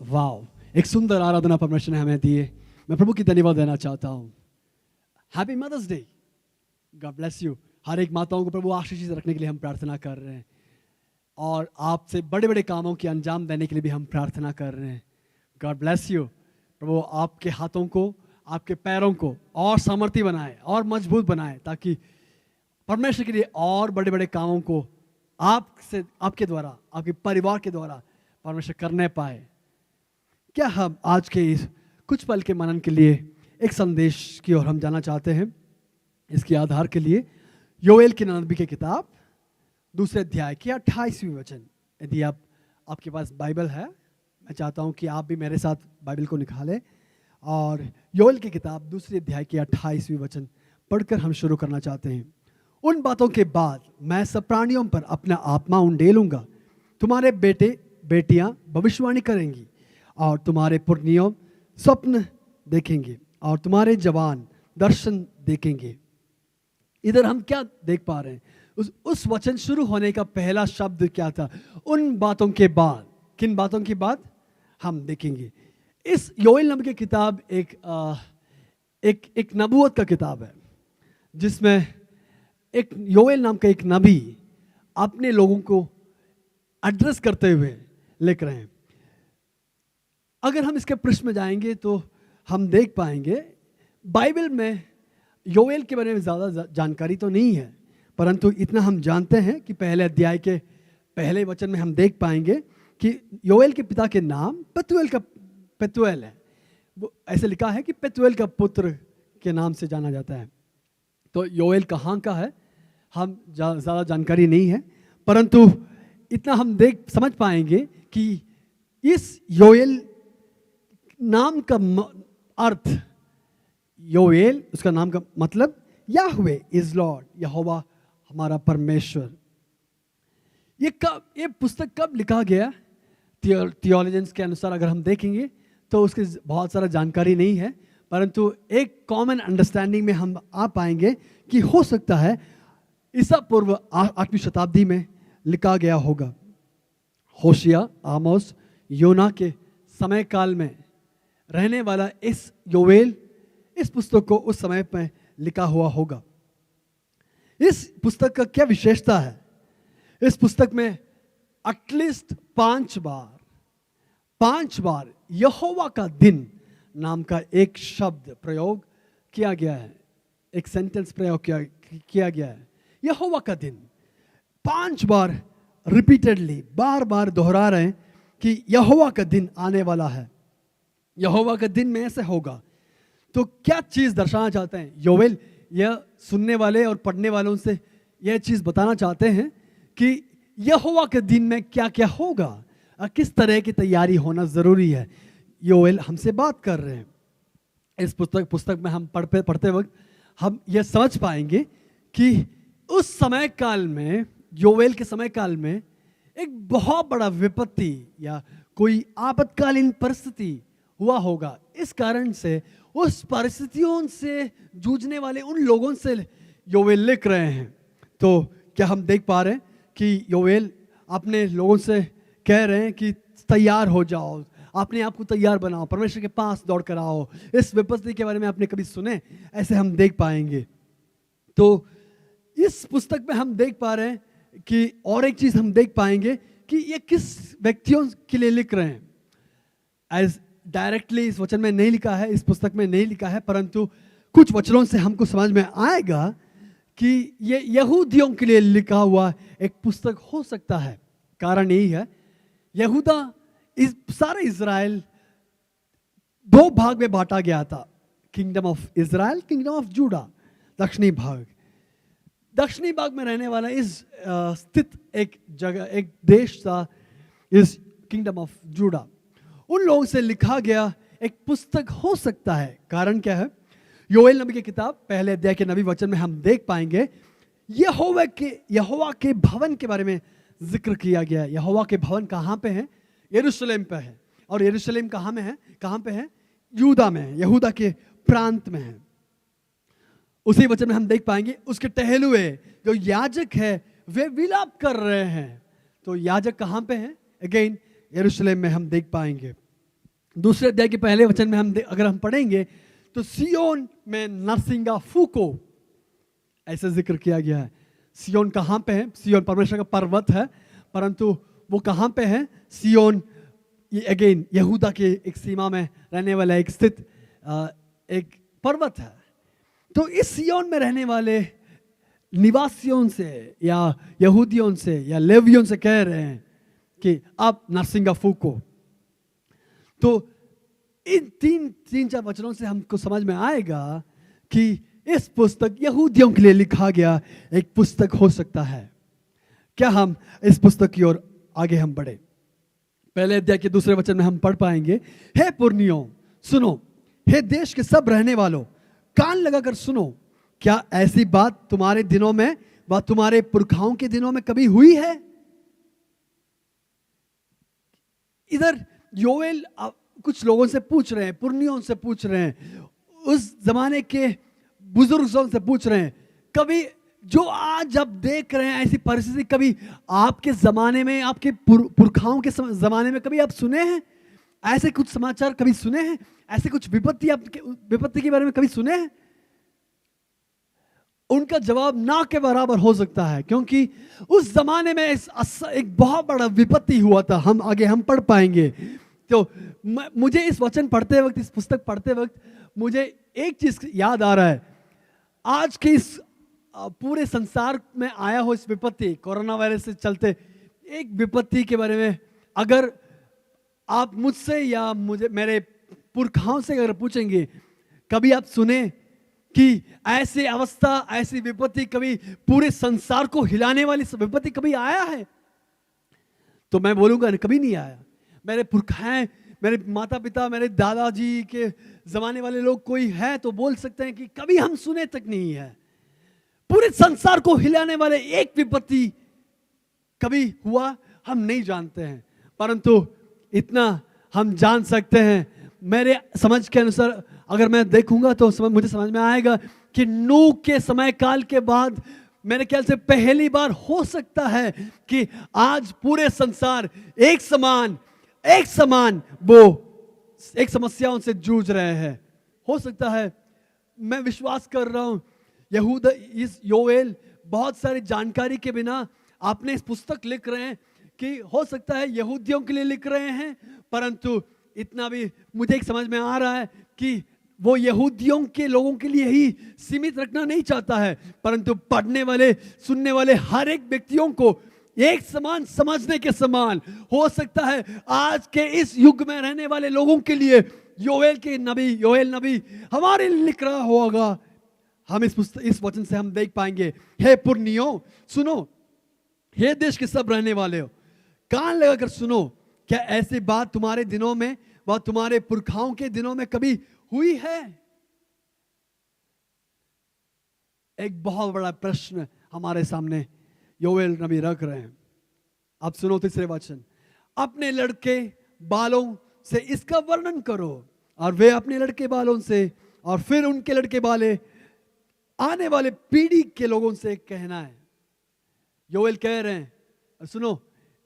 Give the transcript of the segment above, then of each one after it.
वाव, एक सुंदर आराधना परमेश्वर ने हमें दिए। मैं प्रभु की धन्यवाद देना चाहता हूँ। Happy mother's day, God bless you. हर एक माताओं को प्रभु आशीषित रखने के लिए हम प्रार्थना कर रहे हैं, और आपसे बड़े बड़े कामों के अंजाम देने के लिए भी हम प्रार्थना कर रहे हैं। God bless you. प्रभु आपके हाथों को, आपके पैरों को और सामर्थ्य बनाए और मजबूत बनाए, ताकि परमेश्वर के लिए और बड़े बड़े कामों को आपसे, आपके द्वारा, आपके परिवार के द्वारा परमेश्वर करने पाए। क्या हम आज के इस कुछ पल के मनन के लिए एक संदेश की ओर हम जाना चाहते हैं। इसके आधार के लिए योएल की नबी की किताब 2 अध्याय की 28वीं वचन। यदि आपके पास बाइबल है, मैं चाहता हूं कि आप भी मेरे साथ बाइबल को निकालें और योएल की किताब 2 अध्याय की 28वीं वचन पढ़कर हम शुरू करना चाहते हैं। उन बातों के बाद मैं सब प्राणियों पर अपना आत्मा उंडेलूंगा। तुम्हारे बेटे बेटियां भविष्यवाणी करेंगी, और तुम्हारे पुरनियों स्वप्न देखेंगे, और तुम्हारे जवान दर्शन देखेंगे। इधर हम क्या देख पा रहे हैं? उस वचन शुरू होने का पहला शब्द क्या था? उन बातों के बाद। किन बातों के बाद? हम देखेंगे। इस योएल नबी की किताब एक नबूवत का किताब है, जिसमें एक योएल नाम का एक नबी अपने लोगों को एड्रेस करते हुए लिख रहे हैं। अगर हम इसके पृष्ठ में जाएंगे तो हम देख पाएंगे बाइबल में योएल के बारे में ज़्यादा जानकारी तो नहीं है, परंतु इतना हम जानते हैं कि पहले अध्याय के पहले वचन में हम देख पाएंगे कि योएल के पिता के नाम पेतुएल है। वो ऐसे लिखा है कि पेतुएल का पुत्र के नाम से जाना जाता है। तो योएल कहाँ का है हम ज़्यादा जानकारी नहीं है, परंतु इतना हम समझ पाएंगे कि इस योएल नाम का अर्थ, योएल उसका नाम का मतलब याहवे इज लॉर्ड, यहोवा हमारा परमेश्वर। ये पुस्तक कब लिखा गया? थियोलॉजियंस के अनुसार अगर हम देखेंगे तो उसकी बहुत सारा जानकारी नहीं है, परंतु एक कॉमन अंडरस्टैंडिंग में हम आ पाएंगे कि हो सकता है ईसा पूर्व 8वीं शताब्दी में लिखा गया होगा। होशिया, आमोस, योना के समय काल में रहने वाला इस योएल इस पुस्तक को उस समय में लिखा हुआ होगा। इस पुस्तक का क्या विशेषता है? इस पुस्तक में एटलीस्ट 5 बार यहोवा का दिन नाम का एक शब्द प्रयोग किया गया है, एक सेंटेंस प्रयोग किया गया है। यहोवा का दिन 5 बार रिपीटेडली, बार बार दोहरा रहे हैं कि यहोवा का दिन आने वाला है, यहोवा का दिन में ऐसे होगा। तो क्या चीज़ दर्शाना चाहते हैं योएल? यह सुनने वाले और पढ़ने वालों से यह चीज़ बताना चाहते हैं कि यहोवा के दिन में क्या क्या होगा, किस तरह की तैयारी होना ज़रूरी है। योएल हमसे बात कर रहे हैं। इस पुस्तक में हम पढ़ते वक्त हम यह समझ पाएंगे कि उस समय काल में, योएल के समय काल में एक बहुत बड़ा विपत्ति या कोई आपातकालीन परिस्थिति हुआ होगा। इस कारण से उस परिस्थितियों से जूझने वाले उन लोगों से योएल लिख रहे हैं। तो क्या हम देख पा रहे हैं कि योएल अपने लोगों से कह रहे हैं कि तैयार हो जाओ, अपने आप को तैयार बनाओ, परमेश्वर के पास दौड़ कर आओ। इस विपत्ति के बारे में आपने कभी सुने? ऐसे हम देख पाएंगे। तो इस पुस्तक में हम देख पा रहे हैं कि और एक चीज़ हम देख पाएंगे कि ये किस व्यक्तियों के लिए लिख रहे हैं। एज डायरेक्टली इस वचन में नहीं लिखा है, इस पुस्तक में नहीं लिखा है, परंतु कुछ वचनों से हमको समझ में आएगा कि ये यहूदियों के लिए लिखा हुआ एक पुस्तक हो सकता है। कारण यही है, यहूदा सारे इज़राइल 2 भाग में बांटा गया था, kingdom of Israel, kingdom of JUDA. दक्षिणी भाग में रहने वाला इस स्थित एक जगह, एक देश था, इस किंगडम ऑफ जूडा। उन लोगों से लिखा गया एक पुस्तक हो सकता है। कारण क्या है? योएल नबी की किताब पहले अध्याय के नबी वचन में हम देख पाएंगे यहोवा के भवन के बारे में जिक्र किया गया है। यहोवा के भवन कहाँ पे है? यरूशलेम पे है। और यरूशलेम कहाँ में है? कहाँ पे है? यहूदा में है, यहूदा के प्रांत में है। उसी वचन में हम देख पाएंगे उसके टहलुए जो याजक है वे विलाप कर रहे हैं। तो याजक कहाँ पे है? अगेन यरूशलेम में हम देख पाएंगे। दूसरे अध्याय के पहले वचन में अगर हम पढ़ेंगे तो सियोन में नरसिंगा फूको ऐसा जिक्र किया गया है। सियोन कहाँ पे है? सियोन परमेश्वर का पर्वत है, परंतु वो कहाँ पे है? सियोन ये अगेन यहूदा के एक सीमा में रहने वाला एक स्थित एक पर्वत है। तो इस सियोन में रहने वाले निवासियों से या यहूदियों से या लेवियों से कह रहे हैं कि अब नरसिंगा फूको। तो इन तीन चार वचनों से हमको समझ में आएगा कि इस पुस्तक यहूदियों के लिए लिखा गया एक पुस्तक हो सकता है। क्या हम इस पुस्तक की ओर आगे हम बढ़े? पहले अध्याय के दूसरे वचन में हम पढ़ पाएंगे, हे पुरनियों सुनो, हे देश के सब रहने वालों कान लगाकर सुनो, क्या ऐसी बात तुम्हारे दिनों में व तुम्हारे पुरखाओं के दिनों में कभी हुई है? इधर योएल कुछ लोगों से पूछ रहे हैं, पुरनियों से पूछ रहे हैं, उस जमाने के बुजुर्गों से पूछ रहे हैं, कभी जो आज आप देख रहे हैं ऐसी परिस्थिति कभी आपके जमाने में, आपके पुरखाओं के जमाने में कभी आप सुने हैं? ऐसे कुछ समाचार कभी सुने हैं? ऐसे कुछ विपत्ति के बारे में कभी सुने हैं? उनका जवाब ना के बराबर हो सकता है, क्योंकि उस जमाने में एक बहुत बड़ा विपत्ति हुआ था। हम पढ़ पाएंगे। तो मुझे इस वचन पढ़ते वक्त, इस पुस्तक पढ़ते वक्त मुझे एक चीज याद आ रहा है। आज के इस पूरे संसार में आया हो इस विपत्ति, कोरोना वायरस से चलते एक विपत्ति के बारे में अगर आप मुझसे या मेरे पुरखाओं से अगर पूछेंगे, कभी आप सुने कि ऐसी अवस्था, ऐसी विपत्ति कभी पूरे संसार को हिलाने वाली विपत्ति कभी आया है? तो मैं बोलूंगा कभी नहीं आया। मेरे पुरखाएं, मेरे माता पिता, मेरे दादाजी के जमाने वाले लोग कोई है तो बोल सकते हैं कि कभी हम सुने तक नहीं है। पूरे संसार को हिलाने वाले एक विपत्ति कभी हुआ हम नहीं जानते हैं, परंतु इतना हम जान सकते हैं, मेरे समझ के अनुसार अगर मैं देखूंगा तो मुझे समझ में आएगा कि नूह के समय काल के बाद मेरे ख्याल से पहली बार हो सकता है कि आज पूरे संसार एक समान वो एक समस्याओं से जूझ रहे हैं। हो सकता है, मैं विश्वास कर रहा हूं यहूदा, इस योएल बहुत सारी जानकारी के बिना आपने इस पुस्तक लिख रहे हैं कि हो सकता है यहूदियों के लिए लिख रहे हैं, परंतु इतना भी मुझे एक समझ में आ रहा है कि वो यहूदियों के लोगों के लिए ही सीमित रखना नहीं चाहता है, परंतु पढ़ने वाले, सुनने वाले हर एक व्यक्तियों को एक समान समझने के समान हो सकता है। आज के इस युग में रहने वाले लोगों के लिए योएल नबी हमारे लिए लिख रहा होगा। हम इस वचन से हम देख पाएंगे, हे पुरनियों सुनो, हे देश के सब रहने वाले हो कान लगाकर सुनो, क्या ऐसी बात तुम्हारे दिनों में व तुम्हारे पुरखाओं के दिनों में कभी हुई है? एक बहुत बड़ा प्रश्न हमारे सामने योएल नबी रख रहे हैं। अब सुनो तीसरे वचन, अपने लड़के बालों से इसका वर्णन करो, और वे अपने लड़के बालों से और फिर उनके लड़के बाले आने वाले पीढ़ी के लोगों से कहना है। योएल कह रहे हैं सुनो,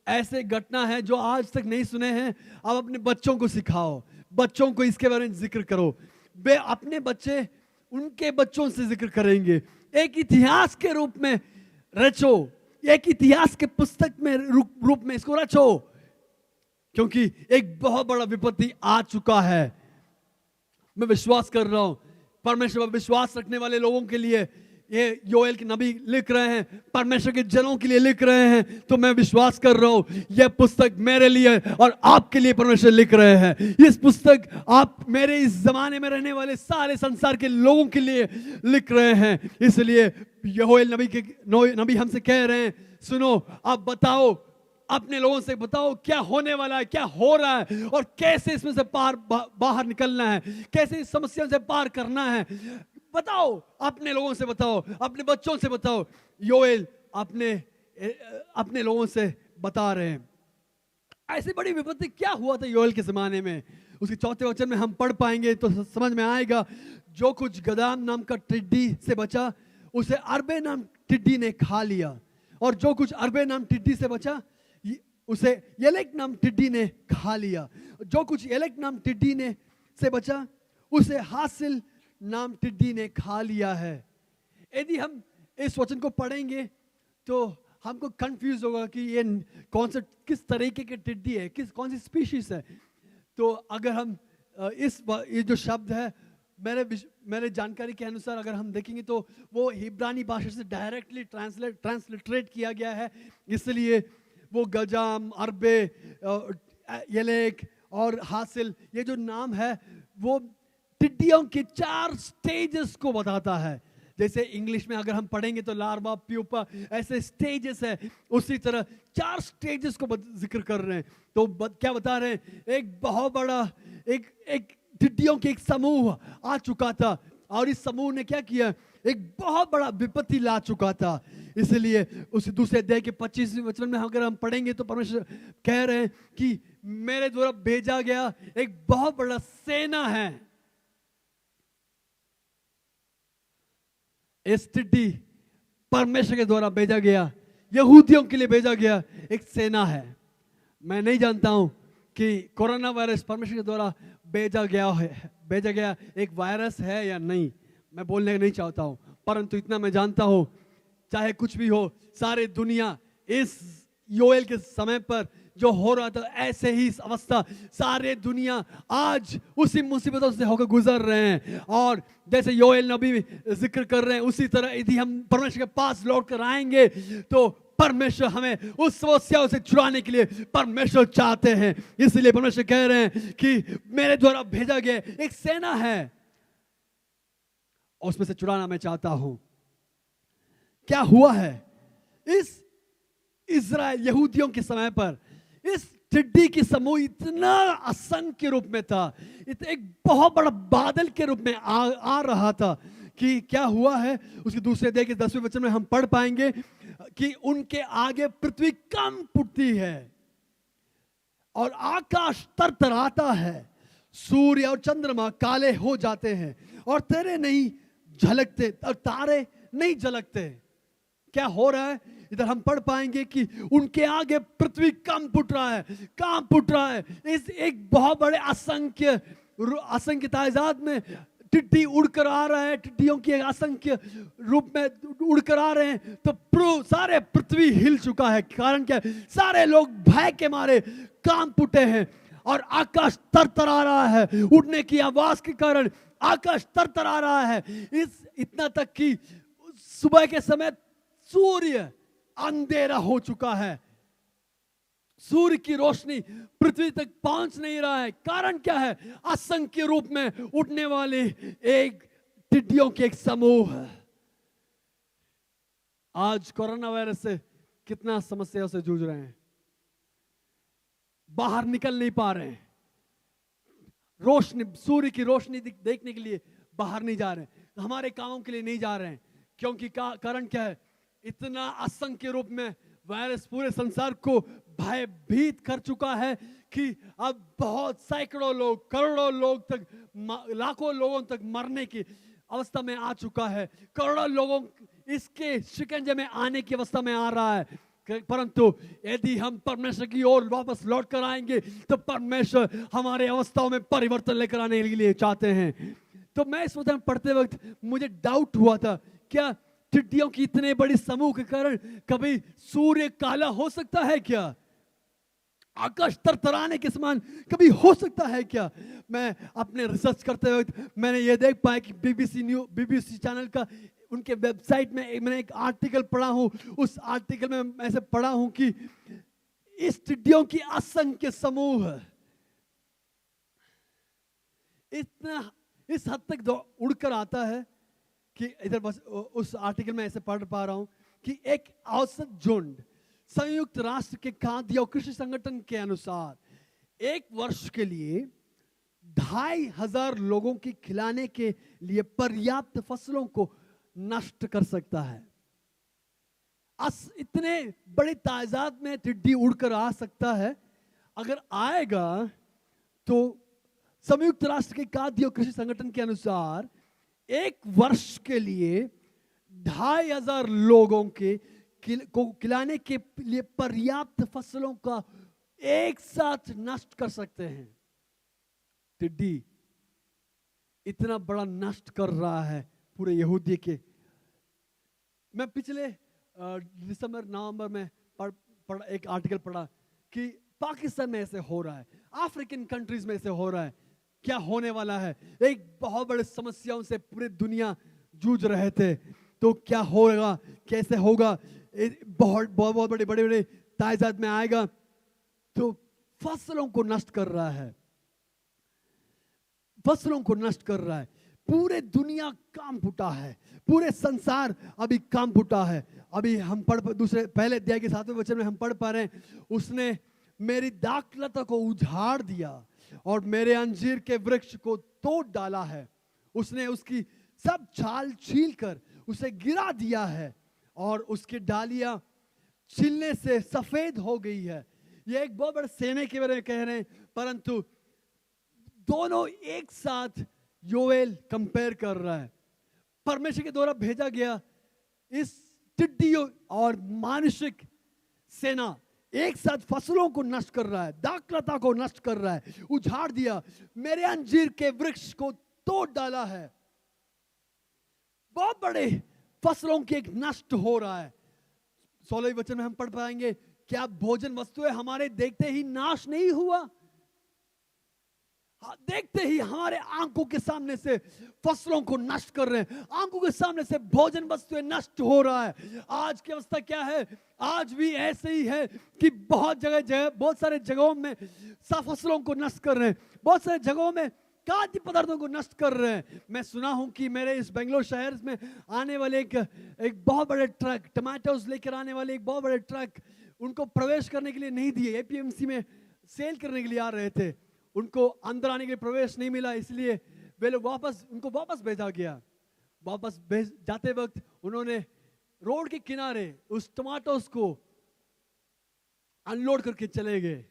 ऐसे घटना है जो आज तक नहीं सुने हैं, अब अपने बच्चों को सिखाओ, बच्चों को इसके बारे में जिक्र करो। वे अपने बच्चे उनके बच्चों से जिक्र करेंगे। एक इतिहास के रूप में रचो, एक इतिहास के पुस्तक में रूप में इसको रचो, क्योंकि एक बहुत बड़ा विपत्ति आ चुका है। मैं विश्वास कर रहा हूं परमेश्वर पर विश्वास रखने वाले लोगों के लिए ये योएल के नबी लिख रहे हैं, परमेश्वर के जनों के लिए लिख रहे हैं। तो मैं विश्वास कर रहा हूं यह पुस्तक मेरे लिए और आपके लिए परमेश्वर लिख रहे हैं। इस पुस्तक आप मेरे इस जमाने में रहने वाले सारे संसार के लोगों के लिए लिख रहे हैं। इसलिए योएल नबी हमसे कह रहे हैं, सुनो, आप बताओ, अपने लोगों से बताओ क्या होने वाला है, क्या हो रहा है, और कैसे इसमें से बाहर निकलना है, कैसे इस समस्या से पार करना है। बताओ, अपने लोगों से बताओ, अपने बच्चों से बताओ। योएल अपने लोगों से बता रहे हैं ऐसी बड़ी विपत्ति क्या हुआ था योएल के जमाने में। उसके चौथे वचन में हम पढ़ पाएंगे तो समझ में आएगा, जो कुछ गदाम नाम का टिड्डी से बचा उसे अरबे नाम टिड्डी ने खा लिया, और जो कुछ अरबे नाम टिड्डी से बचा उसे येलेक नाम टिड्डी ने खा लिया। जो कुछ येलेक नाम टिड्डी ने से बचा उसे हासिल नाम टिड्डी ने खा लिया है। यदि हम इस वचन को पढ़ेंगे तो हमको कंफ्यूज होगा कि ये कौन सा किस तरीके के टिड्डी है, कौन सी स्पीशीज है। तो अगर हम ये जो शब्द है मेरे जानकारी के अनुसार अगर हम देखेंगे तो वो हिब्रानी भाषा से डायरेक्टली ट्रांसलिटरेट किया गया है, इसलिए वो गजाम, अरबे, येलेक और हासिल ये जो नाम है वो टिड्डियों के 4 स्टेजेस को बताता है। जैसे इंग्लिश में अगर हम पढ़ेंगे तो लार्वा, प्यूपा, ऐसे स्टेजेस है, उसी तरह 4 स्टेजेस को जिक्र कर रहे हैं। तो क्या बता रहे हैं, एक बहुत बड़ा एक टिड्डियों के एक समूह आ चुका था और इस समूह ने क्या किया, एक बहुत बड़ा विपत्ति ला चुका था। इसलिए उस दूसरे अध्याय के 25वें वचन में अगर हम पढ़ेंगे तो परमेश्वर कह रहे हैं कि मेरे द्वारा भेजा गया एक बहुत बड़ा सेना है। इस टिड्डी परमेश्वर के द्वारा भेजा गया, यहूदियों के लिए भेजा गया एक सेना है। मैं नहीं जानता हूं कि कोरोना वायरस परमेश्वर के द्वारा भेजा गया एक वायरस है या नहीं, मैं बोलने नहीं चाहता हूं, परंतु इतना मैं जानता हूं चाहे कुछ भी हो, सारे दुनिया इस योएल के समय पर जो हो रहा था ऐसे ही अवस्था सारे दुनिया आज उसी मुसीबतों से होकर गुजर रहे हैं। और जैसे योएल नबी जिक्र कर रहे हैं उसी तरह यदि हम परमेश्वर के पास लौट कर आएंगे तो परमेश्वर हमें उस समस्याओं से छुड़ाने के लिए परमेश्वर चाहते हैं। इसलिए परमेश्वर कह रहे हैं कि मेरे द्वारा भेजा गया एक सेना है और उसमें से छुड़ाना मैं चाहता हूं। क्या हुआ है इस इज़राइल यहूदियों के समय पर, इस टिड्डी की समूह इतना असंख्य रूप में था, एक बहुत बड़ा बादल के रूप में आ रहा था कि क्या हुआ है उसके दूसरे अध्याय के 10वें वचन में हम पढ़ पाएंगे कि उनके आगे पृथ्वी कंप उठती है और आकाश तरतराता है, सूर्य और चंद्रमा काले हो जाते हैं और तारे नहीं झलकते और तारे नहीं झलकते। क्या हो रहा है इधर हम पढ़ पाएंगे कि उनके आगे पृथ्वी कांप उठ रहा है। इस एक बहुत बड़े असंख्य तादाद में टिड्डी उड़कर आ रहा है, टिड्डियों की असंख्य रूप में उड़कर आ रहे हैं। तो सारे पृथ्वी हिल चुका है। कारण क्या है, सारे लोग भय के मारे कांप उठे हैं और आकाश तरतरा रहा है। उड़ने की आवाज के कारण आकाश तरतरा रहा है। इतना तक कि सुबह के समय सूर्य अंधेरा हो चुका है, सूर्य की रोशनी पृथ्वी तक पहुंच नहीं रहा है। कारण क्या है, असंख्य रूप में उठने वाले एक टिड्डियों के एक समूह। आज कोरोना वायरस से कितना समस्याओं से जूझ रहे हैं, बाहर निकल नहीं पा रहे हैं, सूर्य की रोशनी देखने के लिए बाहर नहीं जा रहे हैं, हमारे कामों के लिए नहीं जा रहे हैं। क्योंकि कारण क्या है, इतना असंख्य रूप में वायरस पूरे संसार को भयभीत कर चुका है कि अब बहुत सैकड़ों लोग, करोड़ों लोग तक, लाखों लोगों तक मरने की अवस्था में आ चुका है। करोड़ों लोगों इसके शिकंजे में आने की अवस्था में आ रहा है। परंतु यदि हम परमेश्वर की ओर वापस लौट कर आएंगे तो परमेश्वर हमारे अवस्थाओं में परिवर्तन लेकर आने के लिए चाहते हैं। तो मैं इस वचन पढ़ते वक्त मुझे डाउट हुआ था, क्या टिड्डियों की इतने बड़ी समूह के कारण कभी सूर्य काला हो सकता है क्या, आकाश तरतराने के समान कभी हो सकता है क्या। मैं अपने रिसर्च करते वक्त मैंने ये देख पाया कि बीबीसी चैनल का उनके वेबसाइट में मैंने एक आर्टिकल पढ़ा हूं। उस आर्टिकल में मैं ऐसे पढ़ा हूं कि इस टिड्डियों की असंख्य समूह इतना इस हद तक उड़कर आता है कि इधर बस उस आर्टिकल में ऐसे पढ़ पा रहा हूं कि एक औसत झुंड संयुक्त राष्ट्र के खाद्य और कृषि संगठन के अनुसार एक वर्ष के लिए 2500 लोगों की खिलाने के लिए पर्याप्त फसलों को नष्ट कर सकता है। इतने बड़ी तादाद में टिड्डी उड़कर आ सकता है। अगर आएगा तो संयुक्त राष्ट्र के खाद्य और कृषि संगठन के अनुसार एक वर्ष के लिए 2500 लोगों को खिलाने के लिए पर्याप्त फसलों का एक साथ नष्ट कर सकते हैं। टिड्डी इतना बड़ा नष्ट कर रहा है पूरे यहूदी के। मैं पिछले दिसंबर नवंबर में एक आर्टिकल पढ़ा कि पाकिस्तान में ऐसे हो रहा है, अफ्रीकन कंट्रीज में ऐसे हो रहा है। क्या होने वाला है? एक बहुत बड़ी समस्याओं से पूरी दुनिया जूझ रहे थे, तो क्या होगा, कैसे होगा? बहुत बहुत बहुत बड़े बड़े बड़े ताइजाद में आएगा तो फसलों को नष्ट कर रहा है, फसलों को नष्ट कर रहा है। पूरे दुनिया काम फूटा है, पूरे संसार अभी काम फूटा है। अभी हम पहले अध्याय के 7वें वचन में हम पढ़ पा रहे हैं, उसने मेरी दाखलता को उजाड़ दिया और मेरे अंजीर के वृक्ष को तोड़ डाला है। उसने उसकी सब छाल छील कर उसे गिरा दिया है और उसकी डालियां छिलने से सफेद हो गई है। ये एक बहुत बड़े सेने के बारे में कह रहे हैं, परंतु दोनों एक साथ योएल कंपेयर कर रहा है। परमेश्वर के द्वारा भेजा गया इस टिड्डियों और मानुषिक सेना एक साथ फसलों को नष्ट कर रहा है, दाखलता को नष्ट कर रहा है, उजाड़ दिया, मेरे अंजीर के वृक्ष को तोड़ डाला है। बहुत बड़े फसलों के एक नष्ट हो रहा है। 16वें वचन में हम पढ़ पाएंगे, क्या भोजन वस्तुएं हमारे देखते ही नाश नहीं हुआ? देखते ही हमारे आंखों के सामने से फसलों को नष्ट कर रहे हैं, आंखों के सामने से भोजन वस्तुएं नष्ट हो रहा है। आज की अवस्था क्या है? आज भी ऐसे ही है कि बहुत बहुत सारे जगहों में फसलों को नष्ट कर रहे हैं, बहुत सारे जगहों में खाद्य पदार्थों को नष्ट कर रहे हैं। मैं सुना हूं कि मेरे इस बेंगलोर शहर में आने वाले एक बहुत बड़े ट्रक, टमाटोज लेकर आने वाले एक बहुत बड़े ट्रक उनको प्रवेश करने के लिए नहीं दिए। एपीएमसी में सेल करने के लिए आ रहे थे, उनको अंदर आने के लिए प्रवेश नहीं मिला, इसलिए वे लोग उनको वापस भेजा गया। वापस जाते वक्त उन्होंने रोड के किनारे उस टमाटोस को अनलोड करके चले गए।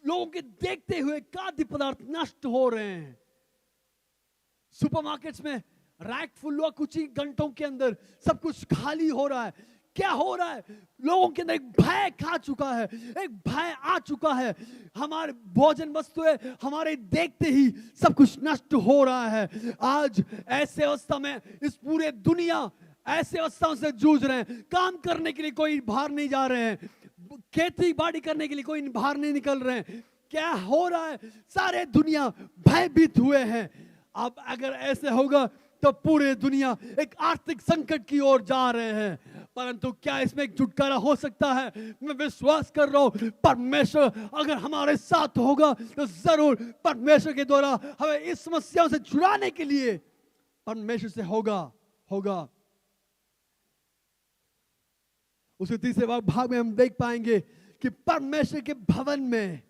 लोगों के देखते हुए खाद्य पदार्थ नष्ट हो रहे हैं। सुपरमार्केट्स में रैक फुल हुआ, कुछ ही घंटों के अंदर सब कुछ खाली हो रहा है। क्या हो रहा है? लोगों के अंदर एक भय खा चुका है, एक भय आ चुका है। हमारे भोजन वस्तुएं हमारे देखते ही सब कुछ नष्ट हो रहा है। आज ऐसे अवस्था में इस पूरे दुनिया ऐसे अवस्थाओं से जूझ रहे हैं। काम करने के लिए कोई बाहर नहीं जा रहे हैं, खेती बाड़ी करने के लिए कोई बाहर नहीं निकल रहे हैं। क्या हो रहा है? सारे दुनिया भयभीत हुए हैं। अब अगर ऐसे होगा तो पूरे दुनिया एक आर्थिक संकट की ओर जा रहे हैं, परंतु क्या इसमें एक छुटकारा हो सकता है? मैं विश्वास कर रहा हूं, परमेश्वर अगर हमारे साथ होगा तो जरूर परमेश्वर के द्वारा हमें इस समस्याओं से छुड़ाने के लिए परमेश्वर से होगा। उसके तीसरे भाग में हम देख पाएंगे कि परमेश्वर के भवन में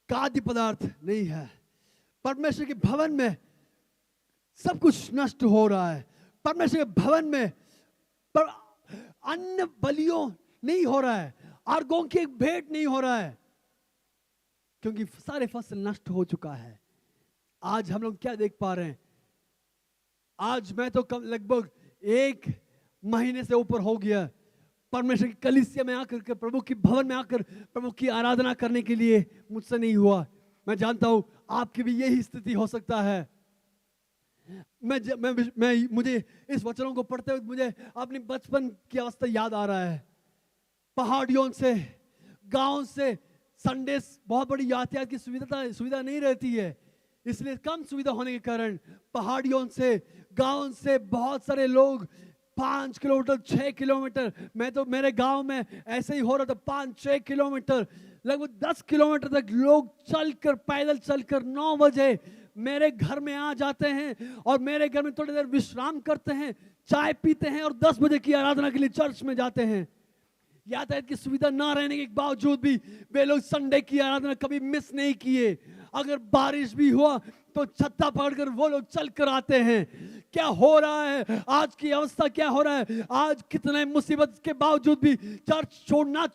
खाद्य पदार्थ नहीं है। परमेश्वर के भवन में सब कुछ नष्ट हो रहा है। परमेश्वर के भवन में अन्न बलियों नहीं हो रहा है, अर्घों की एक भेंट नहीं हो रहा है, क्योंकि सारे फसल नष्ट हो चुका है। आज हम लोग क्या देख पा रहे हैं? आज मैं तो लगभग 1 महीने से ऊपर हो गया परमेश्वर की कलीसिया में आकर के, प्रभु की भवन में आकर प्रभु की आराधना करने के लिए मुझसे नहीं हुआ। मैं जानता हूं आपकी भी यही स्थिति हो सकता है। मुझे इस वचनों को पढ़ते हुए मुझे अपनी बचपन की अवस्था याद आ रहा है। पहाड़ियों से, गांव से संडे बहुत बड़ी यातायात की सुविधा नहीं रहती है, इसलिए कम सुविधा होने के कारण पहाड़ियों से, गांव से बहुत सारे लोग 5 किलोमीटर 6 किलोमीटर, मैं तो मेरे गांव में ऐसे ही हो रहा था, 5-6 किलोमीटर, लगभग 10 किलोमीटर तक लोग चलकर, पैदल चलकर 9 बजे मेरे घर में आ जाते हैं और मेरे घर में थोड़ी देर विश्राम करते हैं, चाय पीते हैं और 10 बजे की आराधना के लिए चर्च में जाते हैं। यातायात की सुविधा ना रहने के बावजूद भी वे लोग संडे की आराधना कभी मिस नहीं किए। अगर बारिश भी हुआ तो छत्ता पकड़कर वो लोग चल कर आते हैं। क्या हो रहा है? आज की अवस्था क्या हो रहा है? आज कितने मुसीबत के बावजूद भी चर्च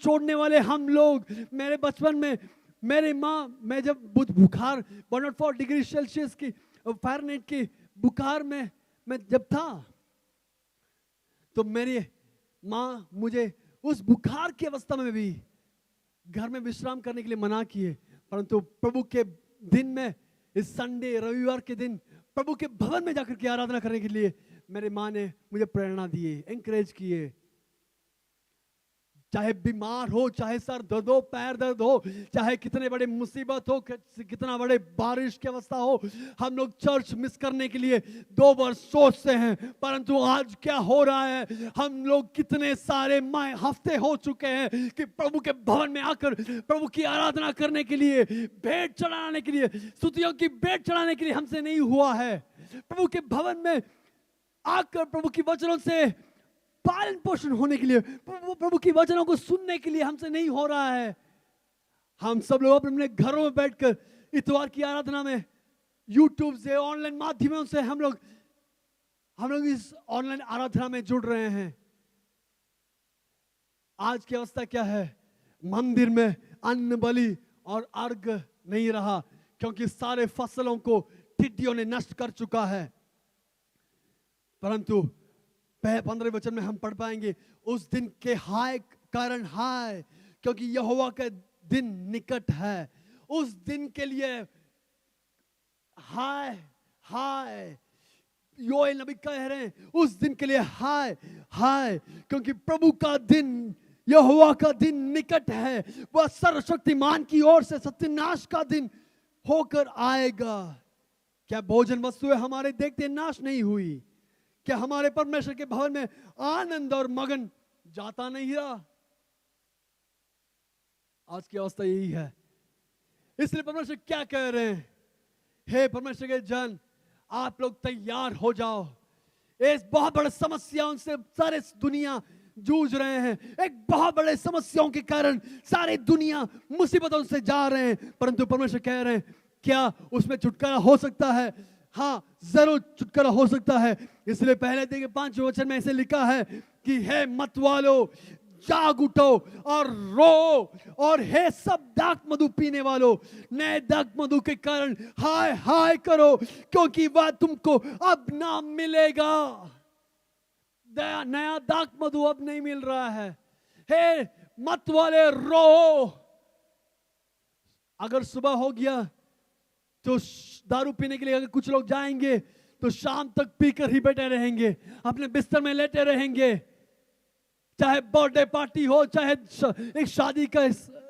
छोड़ने वाले हम लोग। मेरे बचपन में मेरी माँ, मैं जब बुखार 104 डिग्री सेल्सियस की फ़ारेनहाइट की बुखार में मैं जब था, तो मेरी माँ मुझे उस बुखार की अवस्था में भी घर में विश्राम करने के लिए मना किए, परंतु प्रभु के दिन में, इस संडे रविवार के दिन प्रभु के भवन में जाकर के आराधना करने के लिए मेरे माँ ने मुझे प्रेरणा दिए, एंकरेज किए। चाहे बीमार हो, चाहे सर दर्द हो, पैर दर्द हो, चाहे कितने बड़े मुसीबत हो, कितना बड़े बारिश की अवस्था हो, हम लोग चर्च मिस करने के लिए 2 बार सोचते हैं। परंतु आज क्या हो रहा है, हम लोग कितने सारे हफ्ते हो चुके हैं कि प्रभु के भवन में आकर प्रभु की आराधना करने के लिए, भेंट चढ़ाने के लिए, स्तुतियों की भेंट चढ़ाने के लिए हमसे नहीं हुआ है। प्रभु के भवन में आकर प्रभु की वचनों से पालन पोषण होने के लिए, प्रभु की वचनों को सुनने के लिए हमसे नहीं हो रहा है। हम सब लोग अपने घरों में बैठकर इतवार की आराधना में यूट्यूब से, ऑनलाइन माध्यमों से हम लोग इस ऑनलाइन आराधना में जुड़ रहे हैं। आज की अवस्था क्या है, मंदिर में अन्न बलि और अर्घ नहीं रहा, क्योंकि सारे फसलों को टिड्डियों ने नष्ट कर चुका है। परंतु 15वें वचन में हम पढ़ पाएंगे, उस दिन के हाय कारण हाय, क्योंकि यहोवा का दिन निकट है। उस दिन के लिए हाय हाय, योएल नबी कह रहे हैं, उस दिन के लिए हाय हाय, क्योंकि प्रभु का दिन, यहोवा का दिन निकट है। वह सर्वशक्तिमान की ओर से सत्यानाश का दिन होकर आएगा। क्या भोजन वस्तुएं हमारे देखते नाश नहीं हुई? क्या हमारे परमेश्वर के भवन में आनंद और मगन जाता नहीं रहा? आज की अवस्था यही है। इसलिए परमेश्वर क्या कह रहे हैं, हे परमेश्वर के जन, आप लोग तैयार हो जाओ। इस बहुत बड़े समस्याओं से सारे दुनिया जूझ रहे हैं। एक बहुत बड़े समस्याओं के कारण सारे दुनिया मुसीबतों से जा रहे हैं, परंतु परमेश्वर कह रहे हैं, क्या उसमें छुटकारा हो सकता है? हाँ, जरूर छुटकारा हो सकता है। इसलिए पहले देखिए 5वें वचन में ऐसे लिखा है कि हे मत वालो, जाग उठो और रो, और हे सब दाख मधु पीने वालों, नए दाख मधु के कारण हाय हाय करो, क्योंकि वह तुमको अब ना मिलेगा। नया दाख मधु अब नहीं मिल रहा है। हे मत वाले रो। अगर सुबह हो गया तो दारू पीने के लिए अगर कुछ लोग जाएंगे तो शाम तक पीकर ही बैठे रहेंगे, अपने बिस्तर में लेटे रहेंगे। चाहे बर्थडे पार्टी हो, चाहे एक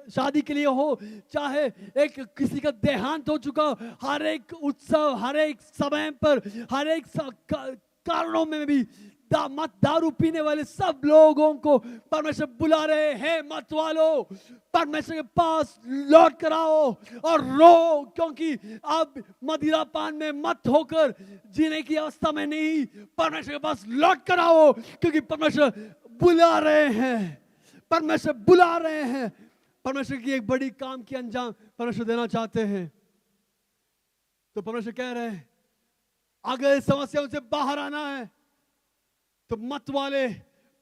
शादी के लिए हो, चाहे एक किसी का देहांत हो चुका हो, हर एक उत्सव, हर एक समय पर, हर एक कारणों में भी मत दारू पीने वाले सब लोगों को परमेश्वर बुला रहे हैं, मत वालो, परमेश्वर के पास लौट कर आओ और रो, क्योंकि अब मदिरा पान में मत होकर जीने की अवस्था में नहीं, परमेश्वर के पास लौट कर आओ, क्योंकि परमेश्वर बुला रहे हैं, परमेश्वर बुला रहे हैं। परमेश्वर की एक बड़ी काम की अंजाम परमेश्वर देना चाहते हैं। तो परमेश्वर कह रहे हैं, अगर इस समस्याओं से बाहर आना है तो मत वाले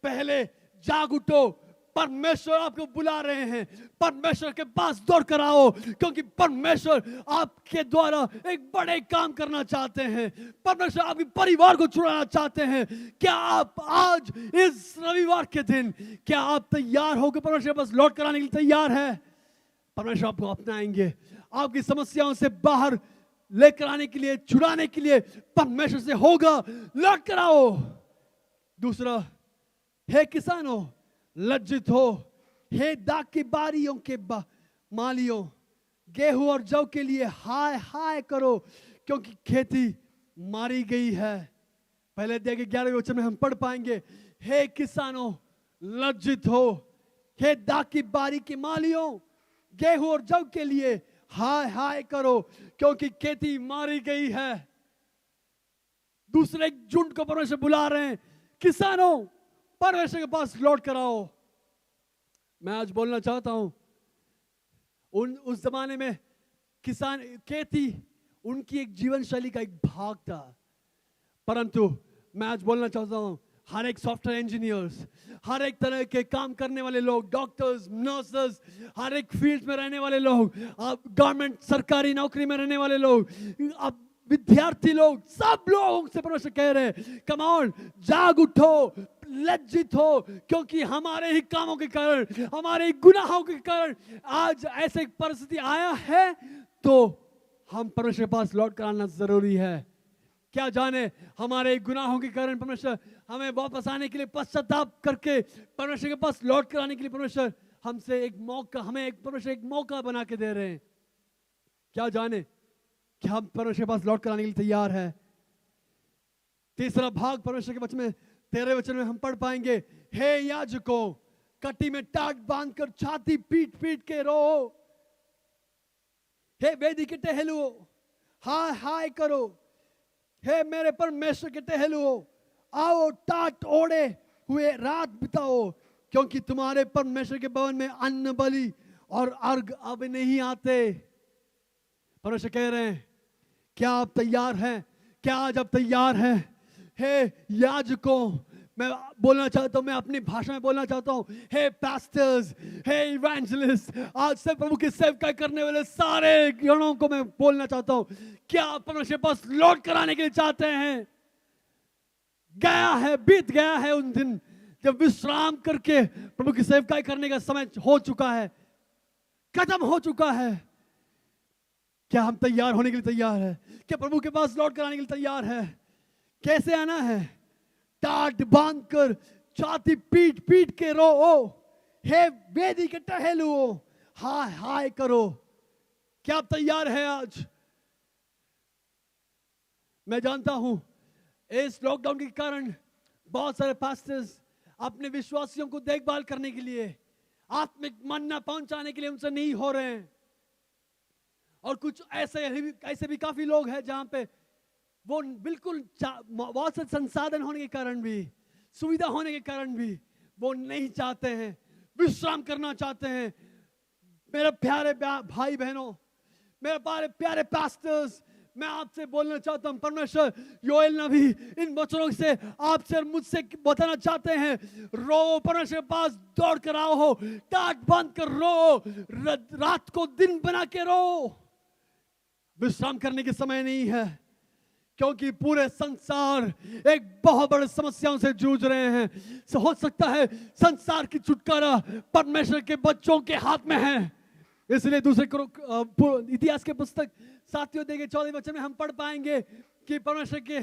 पहले जाग उठो, परमेश्वर आपको बुला रहे हैं, परमेश्वर के पास दौड़ कर आओ, क्योंकि परमेश्वर आपके द्वारा एक बड़े काम करना चाहते हैं। परमेश्वर आपके परिवार को छुड़ाना चाहते हैं। क्या आप आज इस रविवार के दिन, क्या आप तैयार होकर परमेश्वर के पास लौट कर आने के लिए तैयार है? परमेश्वर आपको अपनाएंगे, आपकी समस्याओं से बाहर लेकर आने के लिए, छुड़ाने के लिए परमेश्वर से होगा, लौट कर आओ। दूसरा, हे किसानों लज्जित हो, हे दाख की बारियों के मालियों, गेहूं और जौ के लिए हाय हाय करो, क्योंकि खेती मारी गई है। पहले देखिए 11वें वचन में हम पढ़ पाएंगे, हे किसानों लज्जित हो, हे दाख की बारी के मालियों, गेहूं और जौ के लिए हाय हाय करो, क्योंकि खेती मारी गई है। दूसरे झुंड को परमेश्वर बुला रहे हैं, किसानों परमेश्वर के पास लौट कर आओ। मैं आज बोलना चाहता हूं, उस जमाने में किसान, खेती उनकी एक जीवन शैली का एक भाग था, परंतु मैं आज बोलना चाहता हूं, हर एक सॉफ्टवेयर इंजीनियर्स, हर एक तरह के काम करने वाले लोग, डॉक्टर्स, नर्सेस, हर एक फील्ड में रहने वाले लोग, अब गवर्नमेंट सरकारी नौकरी में रहने वाले लोग, अब विद्यार्थी लोग, सब लोग से परमेश्वर कह रहे हैं, कम ऑन, जाग उठो, लज्जित हो, क्योंकि हमारे ही कामों के कारण, हमारे ही गुनाहों के कारण आज ऐसे परिस्थिति आया है, तो हम परमेश्वर के पास लौट कर आना जरूरी है। क्या जाने हमारे गुनाहों के कारण परमेश्वर हमें वापस आने के लिए, पश्चाताप करके परमेश्वर के पास लौट कर आने के लिए परमेश्वर हमसे एक मौका, हमें परमेश्वर एक मौका बना के दे रहे हैं। क्या जाने कि हम परमेश्वर के पास लौट कर आने के लिए तैयार है। तीसरा भाग परमेश्वर के वचन में, 13वें वचन में हम पढ़ पाएंगे, हे याजकों, कटी में टाट बांधकर छाती पीट पीट के रो, हे वेदी के टहलुओ हाय हाय करो, हे मेरे परमेश्वर के टहलुओ आओ टाट ओढ़े हुए रात बिताओ, क्योंकि तुम्हारे परमेश्वर के भवन में अन्न बलि और अर्घ अब नहीं आते। परमेश्वर कह रहे हैं, क्या आप तैयार हैं? क्या आज आप तैयार हैं? हे याजकों, मैं बोलना चाहता हूं, मैं अपनी भाषा में बोलना चाहता हूं, हे पास्टर्स, हे इवेंजलिस्ट, आज से प्रभु की सेवकाई करने वाले सारे गणों को मैं बोलना चाहता हूं, क्या आप परमेश्वर के पास लौट कर आने के लिए चाहते हैं? गया है, बीत गया है उन दिन जब विश्राम करके प्रभु की सेवकाई करने का समय हो चुका है, खत्म हो चुका है। क्या हम तैयार होने के लिए तैयार है? क्या प्रभु के पास लौट कर आने के लिए तैयार है? कैसे आना है? टाट बांध कर छाती पीट पीट के रो, हे वेदी के टहलुओ हाय हाय करो। क्या आप तैयार है आज? मैं जानता हूं इस लॉकडाउन के कारण बहुत सारे पास्टर्स अपने विश्वासियों को देखभाल करने के लिए, आत्मिक मन्ना पहुंचाने के लिए उनसे नहीं हो रहे हैं। और कुछ ऐसे भी काफी लोग हैं जहां पे वो बिल्कुल बहुत से संसाधन होने के कारण भी, सुविधा होने के कारण भी वो नहीं चाहते हैं, विश्राम करना चाहते हैं। मेरे प्यारे भाई बहनों, मेरे प्यारे पास्टर्स, मैं आपसे बोलना चाहता हूं, परमेश्वर योएल नबी इन वचनों से आपसे और मुझसे बताना चाहते हैं, रो, परमेश्वर के पास दौड़ कर आओ, हो टाट बांध कर रो, रात को दिन बना के रो। विश्राम करने के समय नहीं है, क्योंकि पूरे संसार एक बहुत बड़ी समस्याओं से जूझ रहे हैं। हो सकता है संसार की छुटकारा परमेश्वर के बच्चों के हाथ में है। इसलिए दूसरे इतिहास के पुस्तक 7 अध्याय के 14वें वचन में हम पढ़ पाएंगे कि परमेश्वर के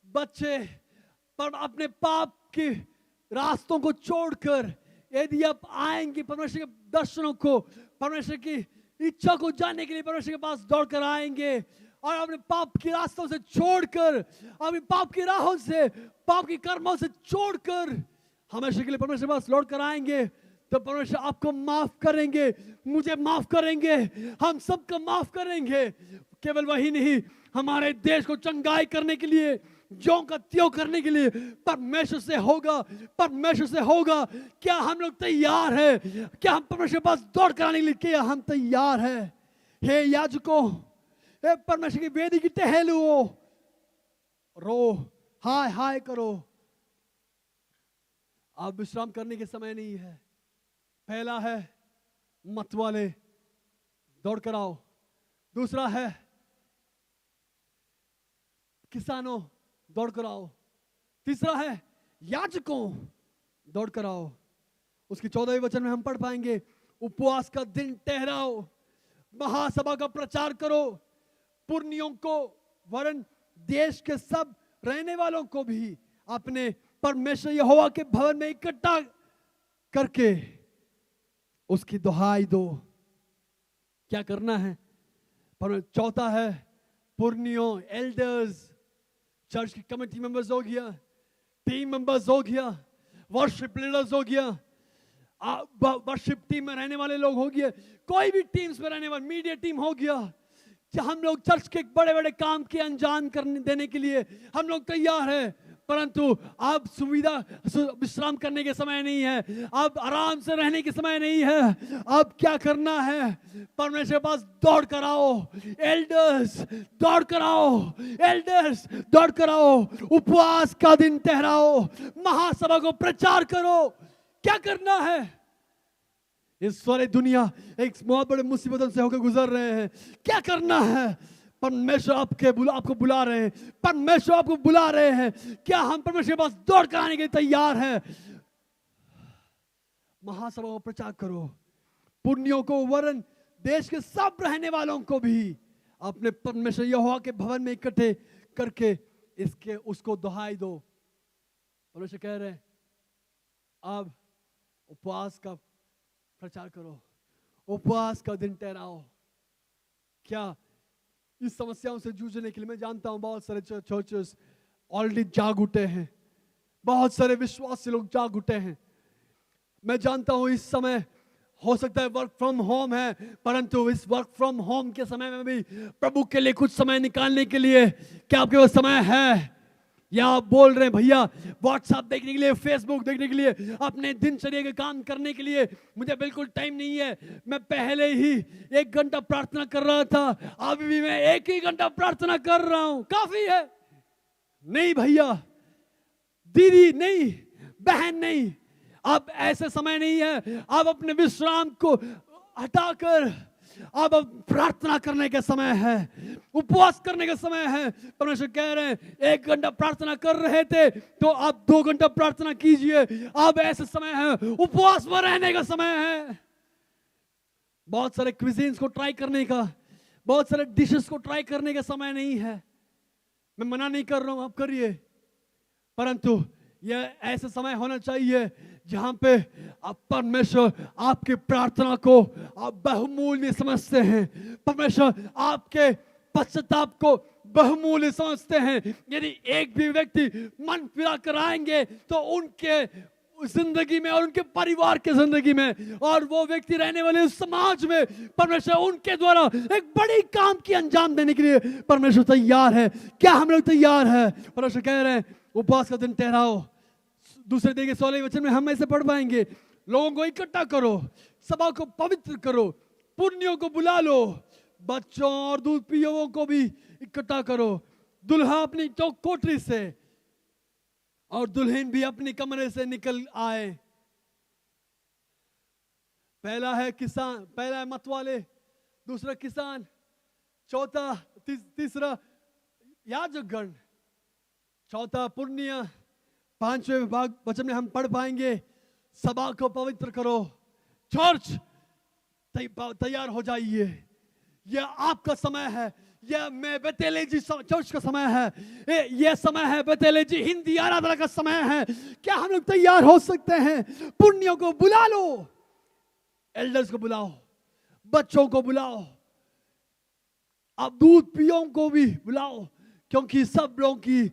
बच्चे पर अपने पाप के रास्तों को छोड़कर यदि आप आएंगे, परमेश्वर के दर्शनों को, परमेश्वर की इच्छा को जानने के लिए परमेश्वर के पास दौड़ कर आएंगे और अपने पाप के रास्तों से छोड़कर, अपने पाप की राहों से, पाप की कर्मों से छोड़कर हमेशा के लिए परमेश्वर के पास लौट कर आएंगे, तो परमेश्वर आपको माफ करेंगे, मुझे माफ करेंगे, हम सबको माफ करेंगे। केवल वही नहीं, हमारे देश को चंगाई करने के लिए, ज्यों का त्यों करने के लिए परमेश्वर से होगा, परमेश्वर से होगा। क्या हम लोग तैयार है? क्या हम परमेश्वर के पास दौड़ कर आने के लिए क्या हम तैयार है? हे याजकों, हे परमेश्वर की वेदी की टहलुओ, रो, हाय हाय करो। अब विश्राम करने के समय नहीं है। पहला है मत वाले, दौड़ कर आओ। दूसरा है किसानों, दौड़ कर आओ। तीसरा है याजकों, दौड़ कर आओ। उसकी 14वें वचन में हम पढ़ पाएंगे, उपवास का दिन ठहराओ, महासभा का प्रचार करो, पुरनियों को वरन देश के सब रहने वालों को भी अपने परमेश्वर यहोवा के भवन में इकट्ठा करके उसकी दुहाई दो। क्या करना है? पर चौथा है पुरनियों, एल्डर्स, चर्च की कमेटी मेंबर्स हो गया, टीम मेंबर्स हो गया, वर्शिप लीडर्स हो गया, वर्शिप टीम में रहने वाले लोग हो गए, कोई भी टीम्स में रहने वाले, मीडिया टीम हो गया। हम लोग चर्च के बड़े बड़े काम के अंजाम करने देने के लिए हम लोग तैयार है, परंतु अब विश्राम करने के समय नहीं है, अब आराम से रहने के समय नहीं है। अब क्या करना है? परमेश्वर के पास दौड़ कर आओ। एल्डर्स दौड़ कर आओ, एल्डर्स दौड़ कर आओ, उपवास का दिन ठहराओ, महासभा को प्रचार करो। क्या करना है? इस सारी दुनिया एक बहुत बड़े मुसीबतों से होकर गुजर रहे हैं। क्या करना है? परमेश्वर आपको बुला रहे हैं, परमेश्वर आपको बुला रहे हैं। क्या हम परमेश्वर के पास दौड़ कर आने के लिए तैयार हैं? महासभा को प्रचार करो, पुण्यों को वरन देश के सब रहने वालों को भी अपने परमेश्वर यहोवा के भवन में इकट्ठे करके उसको दुहाई दो। परमेश्वर कह रहे हैं अब उपवास का प्रचार करो, उपवास का दिन ठहराओ। क्या इस समस्याओं से जूझने के लिए मैं जानता हूं बहुत सारे चर्चेस ऑलरेडी जाग उठे हैं, बहुत सारे विश्वासी लोग जाग उठे हैं। मैं जानता हूं इस समय हो सकता है वर्क फ्रॉम होम है, परंतु इस वर्क फ्रॉम होम के समय में भी प्रभु के लिए कुछ समय निकालने के लिए क्या आपके पास समय है? या आप बोल रहे हैं भैया व्हाट्सएप देखने के लिए, फेसबुक देखने के लिए, अपने दिनचर्या के काम करने के लिए मुझे बिल्कुल टाइम नहीं है। मैं पहले ही 1 घंटा प्रार्थना कर रहा था, अभी भी मैं 1 ही घंटा प्रार्थना कर रहा हूं, काफी है। नहीं भैया, दीदी नहीं, बहन नहीं, अब ऐसे समय नहीं है। अब अपने विश्राम को हटाकर अब प्रार्थना करने का समय है, उपवास करने का समय है। परमेश्वर कह रहे हैं 1 घंटा प्रार्थना कर रहे थे तो अब 2 घंटा प्रार्थना कीजिए। अब ऐसे समय है, उपवास में रहने का समय है। बहुत सारे क्विजीन्स को ट्राई करने का, बहुत सारे डिशेस को ट्राई करने का समय नहीं है। मैं मना नहीं कर रहा हूं, आप करिए, परंतु यह ऐसा समय होना चाहिए जहां पे आप परमेश्वर आपकी प्रार्थना को आप बहुमूल्य समझते हैं, परमेश्वर आपके पश्चाताप को बहुमूल्य समझते हैं। यदि एक भी व्यक्ति मन फिरा कर आएंगे तो उनके जिंदगी में और उनके परिवार के जिंदगी में और वो व्यक्ति रहने वाले उस समाज में परमेश्वर उनके द्वारा एक बड़ी काम की अंजाम देने के लिए परमेश्वर तैयार है। क्या हम लोग तैयार है? परमेश्वर कह रहे हैं उपवास का दिन ठहराओ। दूसरे दिन के 16वें वचन में हम ऐसे पढ़ पाएंगे, लोगों को इकट्ठा करो, सभा को पवित्र करो, पुण्यों को बुला लो, बच्चों और दूध पियों को भी इकट्ठा करो। दुल्हा अपनी कोठरी से और दुल्हन भी अपने कमरे से निकल आए। पहला है किसान, पहला है मतवाले, दूसरा किसान, चौथा तीसरा याजकगण, चौथा पुण्य। 5वें भाग वचन में हम पढ़ पाएंगे, सभा को पवित्र करो, चर्च तैयार हो जाइए। यह आपका समय है, यह मैं बेतेलेजी चर्च का समय है, यह समय है बेतेलेजी हिंदी आराधना का समय है। क्या हम लोग तैयार हो सकते हैं? पुण्यों को बुला लो, एल्डर्स को बुलाओ, बच्चों को बुलाओ, अब दूध पियों को भी बुलाओ, क्योंकि सब लोगों की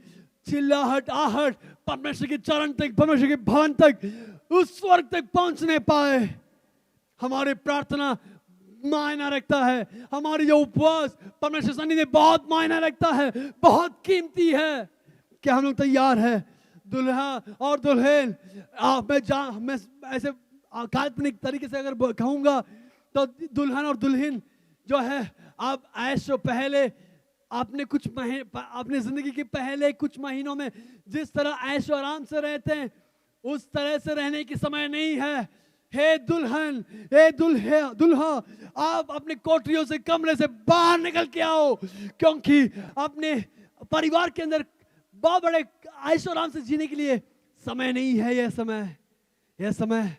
चिल्लाहट आहट परमेश्वर के चरण तक, परमेश्वर के भवन तक, उस स्वर्ग तक पहुंचने पाए। हमारी प्रार्थना मायना रखता है, हमारी जो उपवास परमेश्वर सन्निधि में बहुत मायना रखता है, बहुत कीमती है। क्या हम लोग तैयार है? दुल्हा और दुल्हन, मैं ऐसे काल्पनिक तरीके से अगर कहूंगा तो दुल्हन और दुल्हन जो है, आप ऐशो पहले आपने अपने जिंदगी के पहले कुछ महीनों में जिस तरह ऐशो आराम से रहते हैं उस तरह से रहने की समय नहीं है। हे दुल्हन, हे दुल्हा, आप अपने कोठरियों से, कमरे से बाहर निकल के आओ, क्योंकि अपने परिवार के अंदर बहुत बड़े ऐशो आराम से जीने के लिए समय नहीं है। यह समय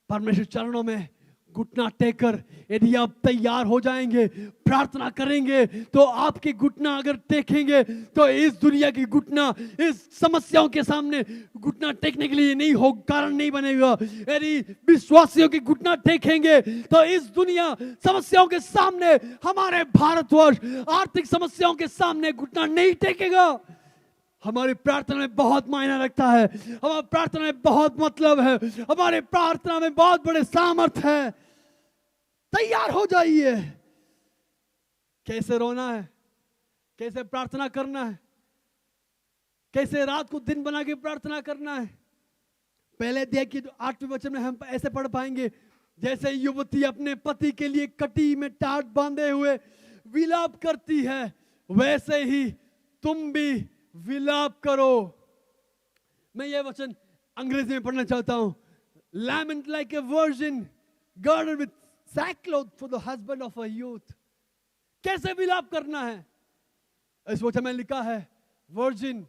परमेश्वर चरणों में घुटना टेकर यदि आप तैयार हो जाएंगे, प्रार्थना करेंगे, तो आपके घुटना अगर टेकेंगे तो इस दुनिया की घुटना इस समस्याओं के सामने घुटना टेकने के लिए नहीं हो, कारण नहीं बनेगा। यदि विश्वासियों की घुटना टेकेंगे तो इस दुनिया समस्याओं के सामने, हमारे भारतवर्ष आर्थिक समस्याओं के सामने घुटना नहीं टेकेगा। हमारी प्रार्थना में बहुत मायना रखता है, हमारी प्रार्थना में बहुत मतलब है, हमारे प्रार्थना में बहुत बड़े सामर्थ्य है। तैयार हो जाइए। कैसे रोना है, कैसे प्रार्थना करना है, कैसे रात को दिन बना के प्रार्थना करना है। पहले देखिए 8वें वचन में हम ऐसे पढ़ पाएंगे, जैसे युवती अपने पति के लिए कटी में टाट बांधे हुए विलाप करती है, वैसे ही तुम भी विलाप करो। मैं ये वचन अंग्रेजी में पढ़ना चाहता हूं। Lament like a virgin girded with sackcloth for the husband of her youth। कैसे विलाप करना है? इस वचन में लिखा है वर्जिन,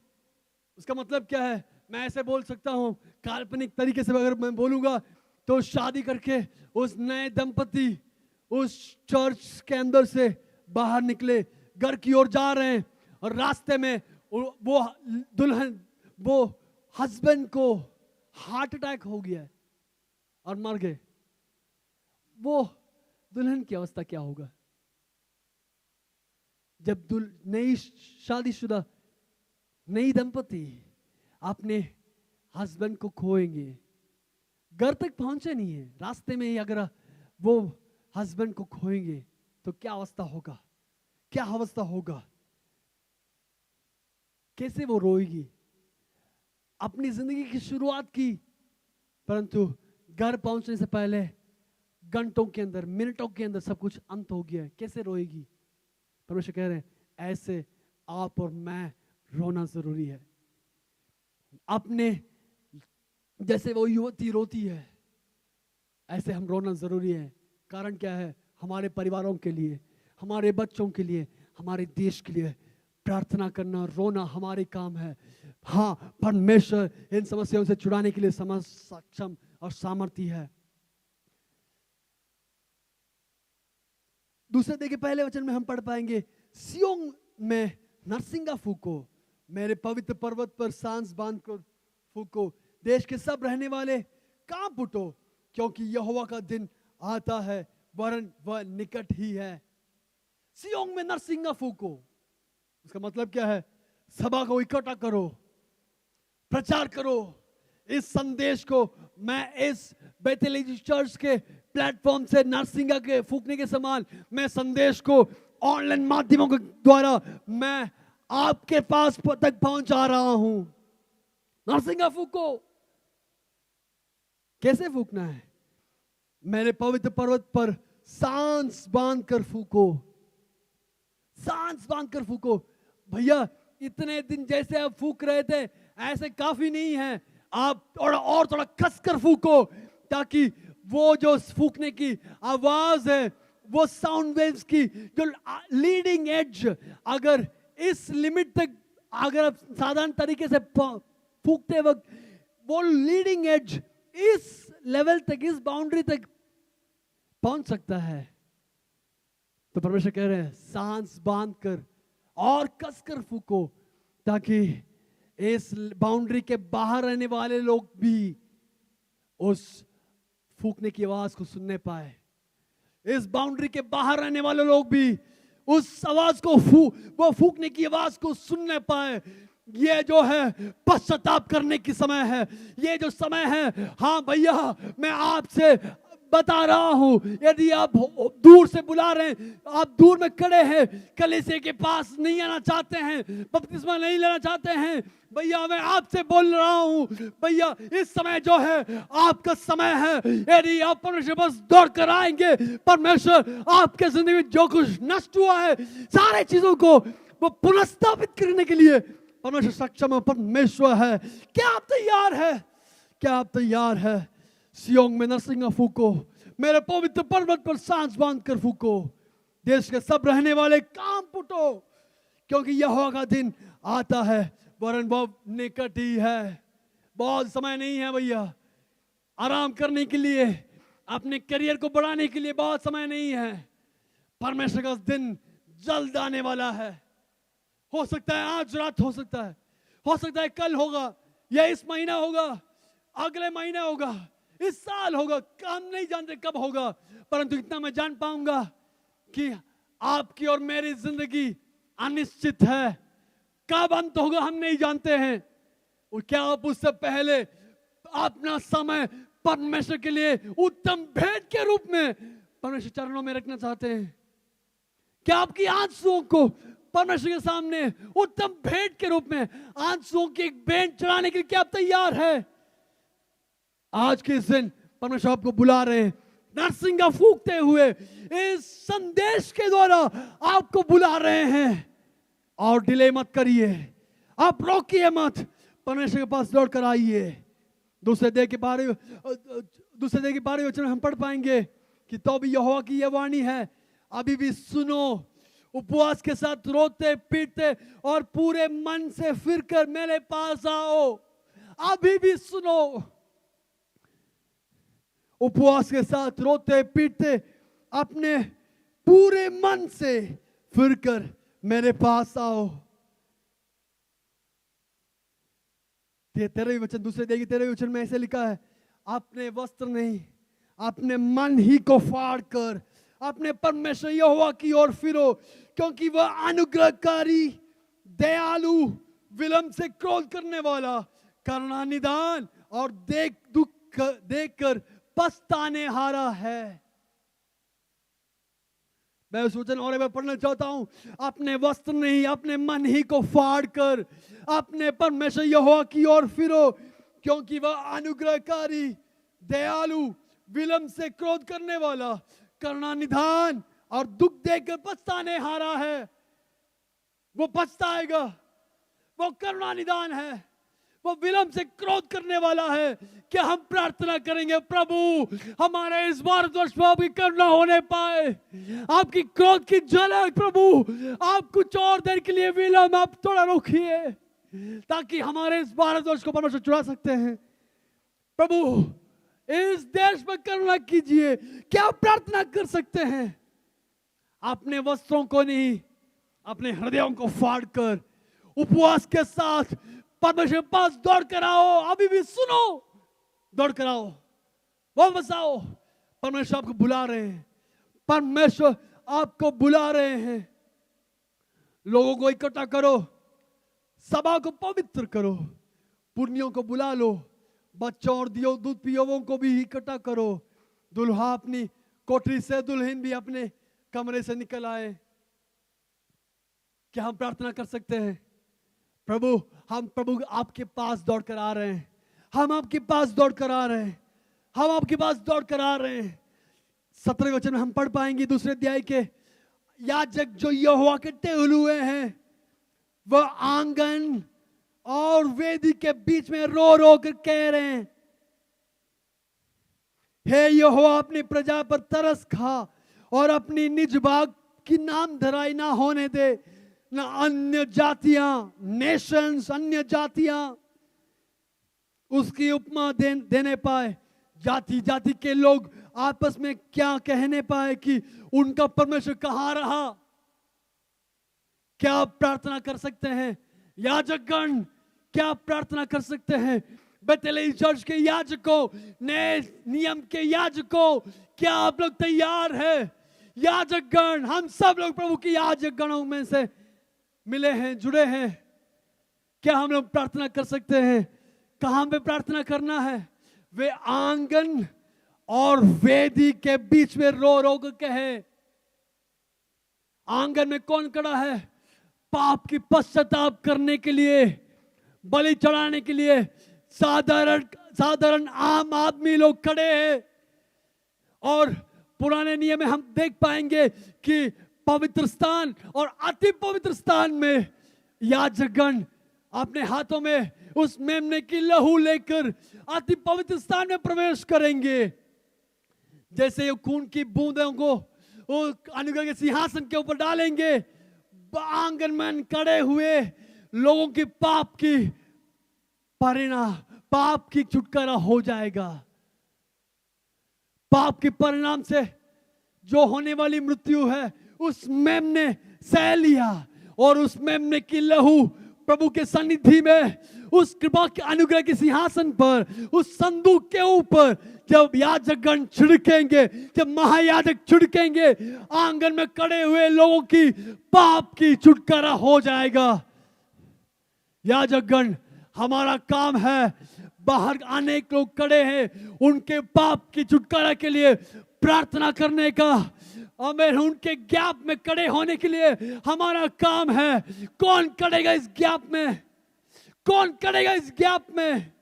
उसका मतलब क्या है? मैं ऐसे बोल सकता हूं, काल्पनिक तरीके से अगर मैं बोलूंगा तो शादी करके उस नए दंपति उस चर्च के अंदर से बाहर निकले, घर की ओर जा रहे हैं, और रास्ते में वो दुल्हन, वो हस्बैंड को हार्ट अटैक हो गया और मर गए। वो दुल्हन की अवस्था क्या होगा जब नई शादीशुदा नई दंपति अपने हस्बैंड को खोएंगे, घर तक पहुंचे नहीं है, रास्ते में ही अगर वो हस्बैंड को खोएंगे तो क्या अवस्था होगा? क्या अवस्था होगा? कैसे वो रोएगी? अपनी जिंदगी की शुरुआत की, परंतु घर पहुंचने से पहले घंटों के अंदर, मिनटों के अंदर सब कुछ अंत हो गया है। कैसे रोएगी? परमेश्वर कह रहे हैं ऐसे आप और मैं रोना जरूरी है। अपने जैसे वो युवती रोती है ऐसे हम रोना जरूरी है। कारण क्या है? हमारे परिवारों के लिए, हमारे बच्चों के लिए, हमारे देश के लिए प्रार्थना करना, रोना हमारे काम है। हाँ, परमेश्वर इन समस्याओं से छुड़ाने के लिए सक्षम और सामर्थ्य है। दूसरे देखिए, पहले वचन में हम पढ़ पाएंगे, सियोन में नरसिंगा फूको, मेरे पवित्र पर्वत पर सांस बांध कर फूको, देश के सब रहने वाले कांप उठो, क्योंकि यहोवा का दिन आता है, वरन वह निकट ही है। सियोन में नरसिंगा फूको, उसका मतलब क्या है? सभा को इकट्ठा करो, प्रचार करो इस संदेश को। मैं इस बेथेल चर्च के प्लेटफॉर्म से नरसिंगा के फूकने के समान मैं संदेश को ऑनलाइन माध्यमों के द्वारा मैं आपके पास तक पहुंचा रहा हूं। नरसिंगा फूको। कैसे फूकना है? मेरे पवित्र पर्वत पर सांस बांध कर फूको, सांस बांध कर फूको। भैया, इतने दिन जैसे आप फूक रहे थे ऐसे काफी नहीं है, आप थोड़ा कस कर फूको, ताकि वो जो फूकने की आवाज है, वो साउंड वेव्स की जो लीडिंग एज, अगर इस लिमिट तक अगर आप साधारण तरीके से फूकते वक्त वो लीडिंग एज इस लेवल तक, इस बाउंड्री तक पहुंच सकता है, तो परमेश्वर कह रहे हैं सांस बांध कर और कसकर फूको, ताकि इस बाउंड्री के बाहर रहने वाले लोग भी उस फूकने की आवाज को सुनने पाए। इस बाउंड्री के बाहर रहने वाले लोग भी उस आवाज को वो फूकने की आवाज को सुनने पाए। ये जो है पश्चाताप करने की समय है, ये जो समय है। हाँ भैया, मैं आपसे बता रहा हूं, यदि आप दूर से बुला रहे हैं, आप दूर में खड़े हैं, कलीसिया के पास नहीं आना चाहते हैं, बपतिस्मा नहीं लेना चाहते हैं, भैया मैं आपसे बोल रहा हूं, भैया इस समय जो है आपका समय है। यदि आप परमेश्वर बस दौड़ कर आएंगे, परमेश्वर आपके जिंदगी में जो कुछ नष्ट हुआ है सारे चीजों को वो पुनर्स्थापित करने के लिए परमेश्वर सक्षम है, परमेश्वर है। क्या आप तैयार है? क्या आप तैयार है? सियोन में नरसिंगा फूको, मेरे पवित्र पर्वत पर सांस बांध कर फूको, देश के सब रहने वाले कांप उठो, क्योंकि यहोवा का दिन आता है, वरन बहुत निकट ही है। बहुत समय नहीं है भैया, आराम करने के लिए, अपने करियर को बढ़ाने के लिए बहुत समय नहीं है। परमेश्वर का दिन जल्द आने वाला है। हो सकता है आज रात, हो सकता है कल होगा, या इस महीना होगा, अगले महीने होगा, इस साल होगा, हम नहीं जानते कब होगा, परंतु इतना मैं जान पाऊंगा कि आपकी और मेरी जिंदगी अनिश्चित है। कब अंत होगा हम नहीं जानते हैं, और क्या आप उससे पहले अपना समय परमेश्वर के लिए उत्तम भेंट के रूप में परमेश्वर चरणों में रखना चाहते हैं? क्या आपकी आंसुओं को परमेश्वर के सामने उत्तम भेंट के रूप में, आंसुओं की एक भेंट चढ़ाने के लिए क्या आप तैयार है? आज के इस दिन परमेश्वर आपको बुला रहे हैं, नरसिंगा फूकते हुए इस संदेश के द्वारा आपको बुला रहे हैं। और डिले मत करिए, आप रोकिए मत, परमेश्वर के पास लौट कर आइए। दूसरे देह के बारे वचन हम पढ़ पाएंगे कि तो भी यहोवा की यह वाणी है, अभी भी सुनो उपवास के साथ रोते पीटते और पूरे मन से फिरकर मेरे पास आओ। अभी भी सुनो, उपवास के साथ रोते पीटते अपने पूरे मन से फिरकर मेरे पास आओ। 13वें वचन, दूसरे अध्याय की 13वें वचन में ऐसे लिखा है, अपने वस्त्र नहीं अपने मन ही को फाड़ कर अपने परमेश्वर यहोवा की ओर फिरो, क्योंकि वह अनुग्रहकारी, दयालु, विलंब से क्रोध करने वाला, करुणा निदान और दुख देखकर पछताने हारा है। मैं उस वचन और मैं पढ़ना चाहता हूं, अपने वस्त्र नहीं अपने मन ही को फाड़ कर अपने परमेश्वर यहोवा की ओर फिरो, क्योंकि वह अनुग्रहकारी, दयालु, विलंब से क्रोध करने वाला, करुणा निधान और दुख देकर पछताने हारा है। वो पछताएगा, वो करुणा निदान है, वो विलंब से क्रोध करने वाला है। क्या हम प्रार्थना करेंगे, प्रभु हमारे इस भारतवर्ष में आपकी करुणा होने पाए, आपकी क्रोध की झलक, प्रभु आप कुछ और देर के लिए विलंब आप थोड़ा रोकिए, ताकि हमारे इस भारतवर्ष को परमेश्वर चुरा सकते हैं। प्रभु इस देश में करुणा कीजिए। क्या प्रार्थना कर सकते हैं? अपने वस्त्रों को नहीं अपने हृदयों को फाड़ कर उपवास के साथ परमेश्वर के पास दौड़ कर आओ। अभी भी सुनो, दौड़ कर आओ, वापस आओ। परमेश्वर आपको बुला रहे हैं, परमेश्वर आपको बुला रहे हैं। लोगों को इकट्ठा करो, सभा को पवित्र करो, पुण्यों को बुला लो, बच्चों और दियो दूध पियोवों को भी इकट्ठा करो। दुल्हा अपनी कोठरी से, दुल्हन भी अपने कमरे से निकल आए। क्या हम प्रार्थना कर सकते हैं? प्रभु हम प्रभु आपके पास दौड़ कर आ रहे हैं, हम आपके पास दौड़ कर आ रहे हैं, हम आपके पास दौड़ कर आ रहे हैं। 17वें वचन में हम पढ़ पाएंगे, दूसरे अध्याय के, याजक जो यहोवा के टहलुए हैं वह आंगन और वेदी के बीच में रो रो कर कह रहे हैं, हे यहोवा अपनी प्रजा पर तरस खा और अपनी निज भाग की नाम धराई ना होने दे। न अन्य जातियां, नेशंस, अन्य जातियां उसकी उपमा देने पाए। जाति जाति के लोग आपस में क्या कहने पाए कि उनका परमेश्वर कहां रहा। क्या आप प्रार्थना कर सकते हैं? याजकगण क्या प्रार्थना कर सकते हैं? बेथेल चर्च के याजकों, नए नियम के याजकों, क्या आप लोग तैयार है? याजकगण, हम सब लोग प्रभु की याजकगणों में से मिले हैं, जुड़े हैं। क्या हम लोग प्रार्थना कर सकते हैं? कहां पे प्रार्थना करना है? वे आंगन और वेदी के बीच में रो रो कर कहे। आंगन में कौन खड़ा है? पाप की पश्चाताप करने के लिए, बलि चढ़ाने के लिए साधारण आम आदमी लोग खड़े हैं। और पुराने नियम में हम देख पाएंगे कि पवित्र स्थान और अति पवित्र स्थान में याजकगण अपने हाथों में उस मेमने की लहू लेकर अति पवित्र स्थान में प्रवेश करेंगे। जैसे ये खून की बूंदों को अनुग्रह के सिंहासन के ऊपर डालेंगे, आंगन में खड़े हुए लोगों की पाप की छुटकारा हो जाएगा। पाप के परिणाम से जो होने वाली मृत्यु है उस मेमने सह लिया, और उस मेमने की लहू प्रभु के सन्निधि में, उस कृपा के अनुग्रह के सिंहासन पर, उस संदूक के ऊपर जब याजकगण छिड़केंगे, जब महायाजक छिड़केंगे, आंगन में खड़े हुए लोगों की पाप की छुटकारा हो जाएगा। याजकगण, हमारा काम है, बाहर अनेक लोग खड़े हैं, उनके पाप की छुटकारा के लिए प्रार्थना करने का, हमें उनके गैप में खड़े होने के लिए हमारा काम है। कौन खड़ेगा इस गैप में? कौन खड़ेगा इस गैप में?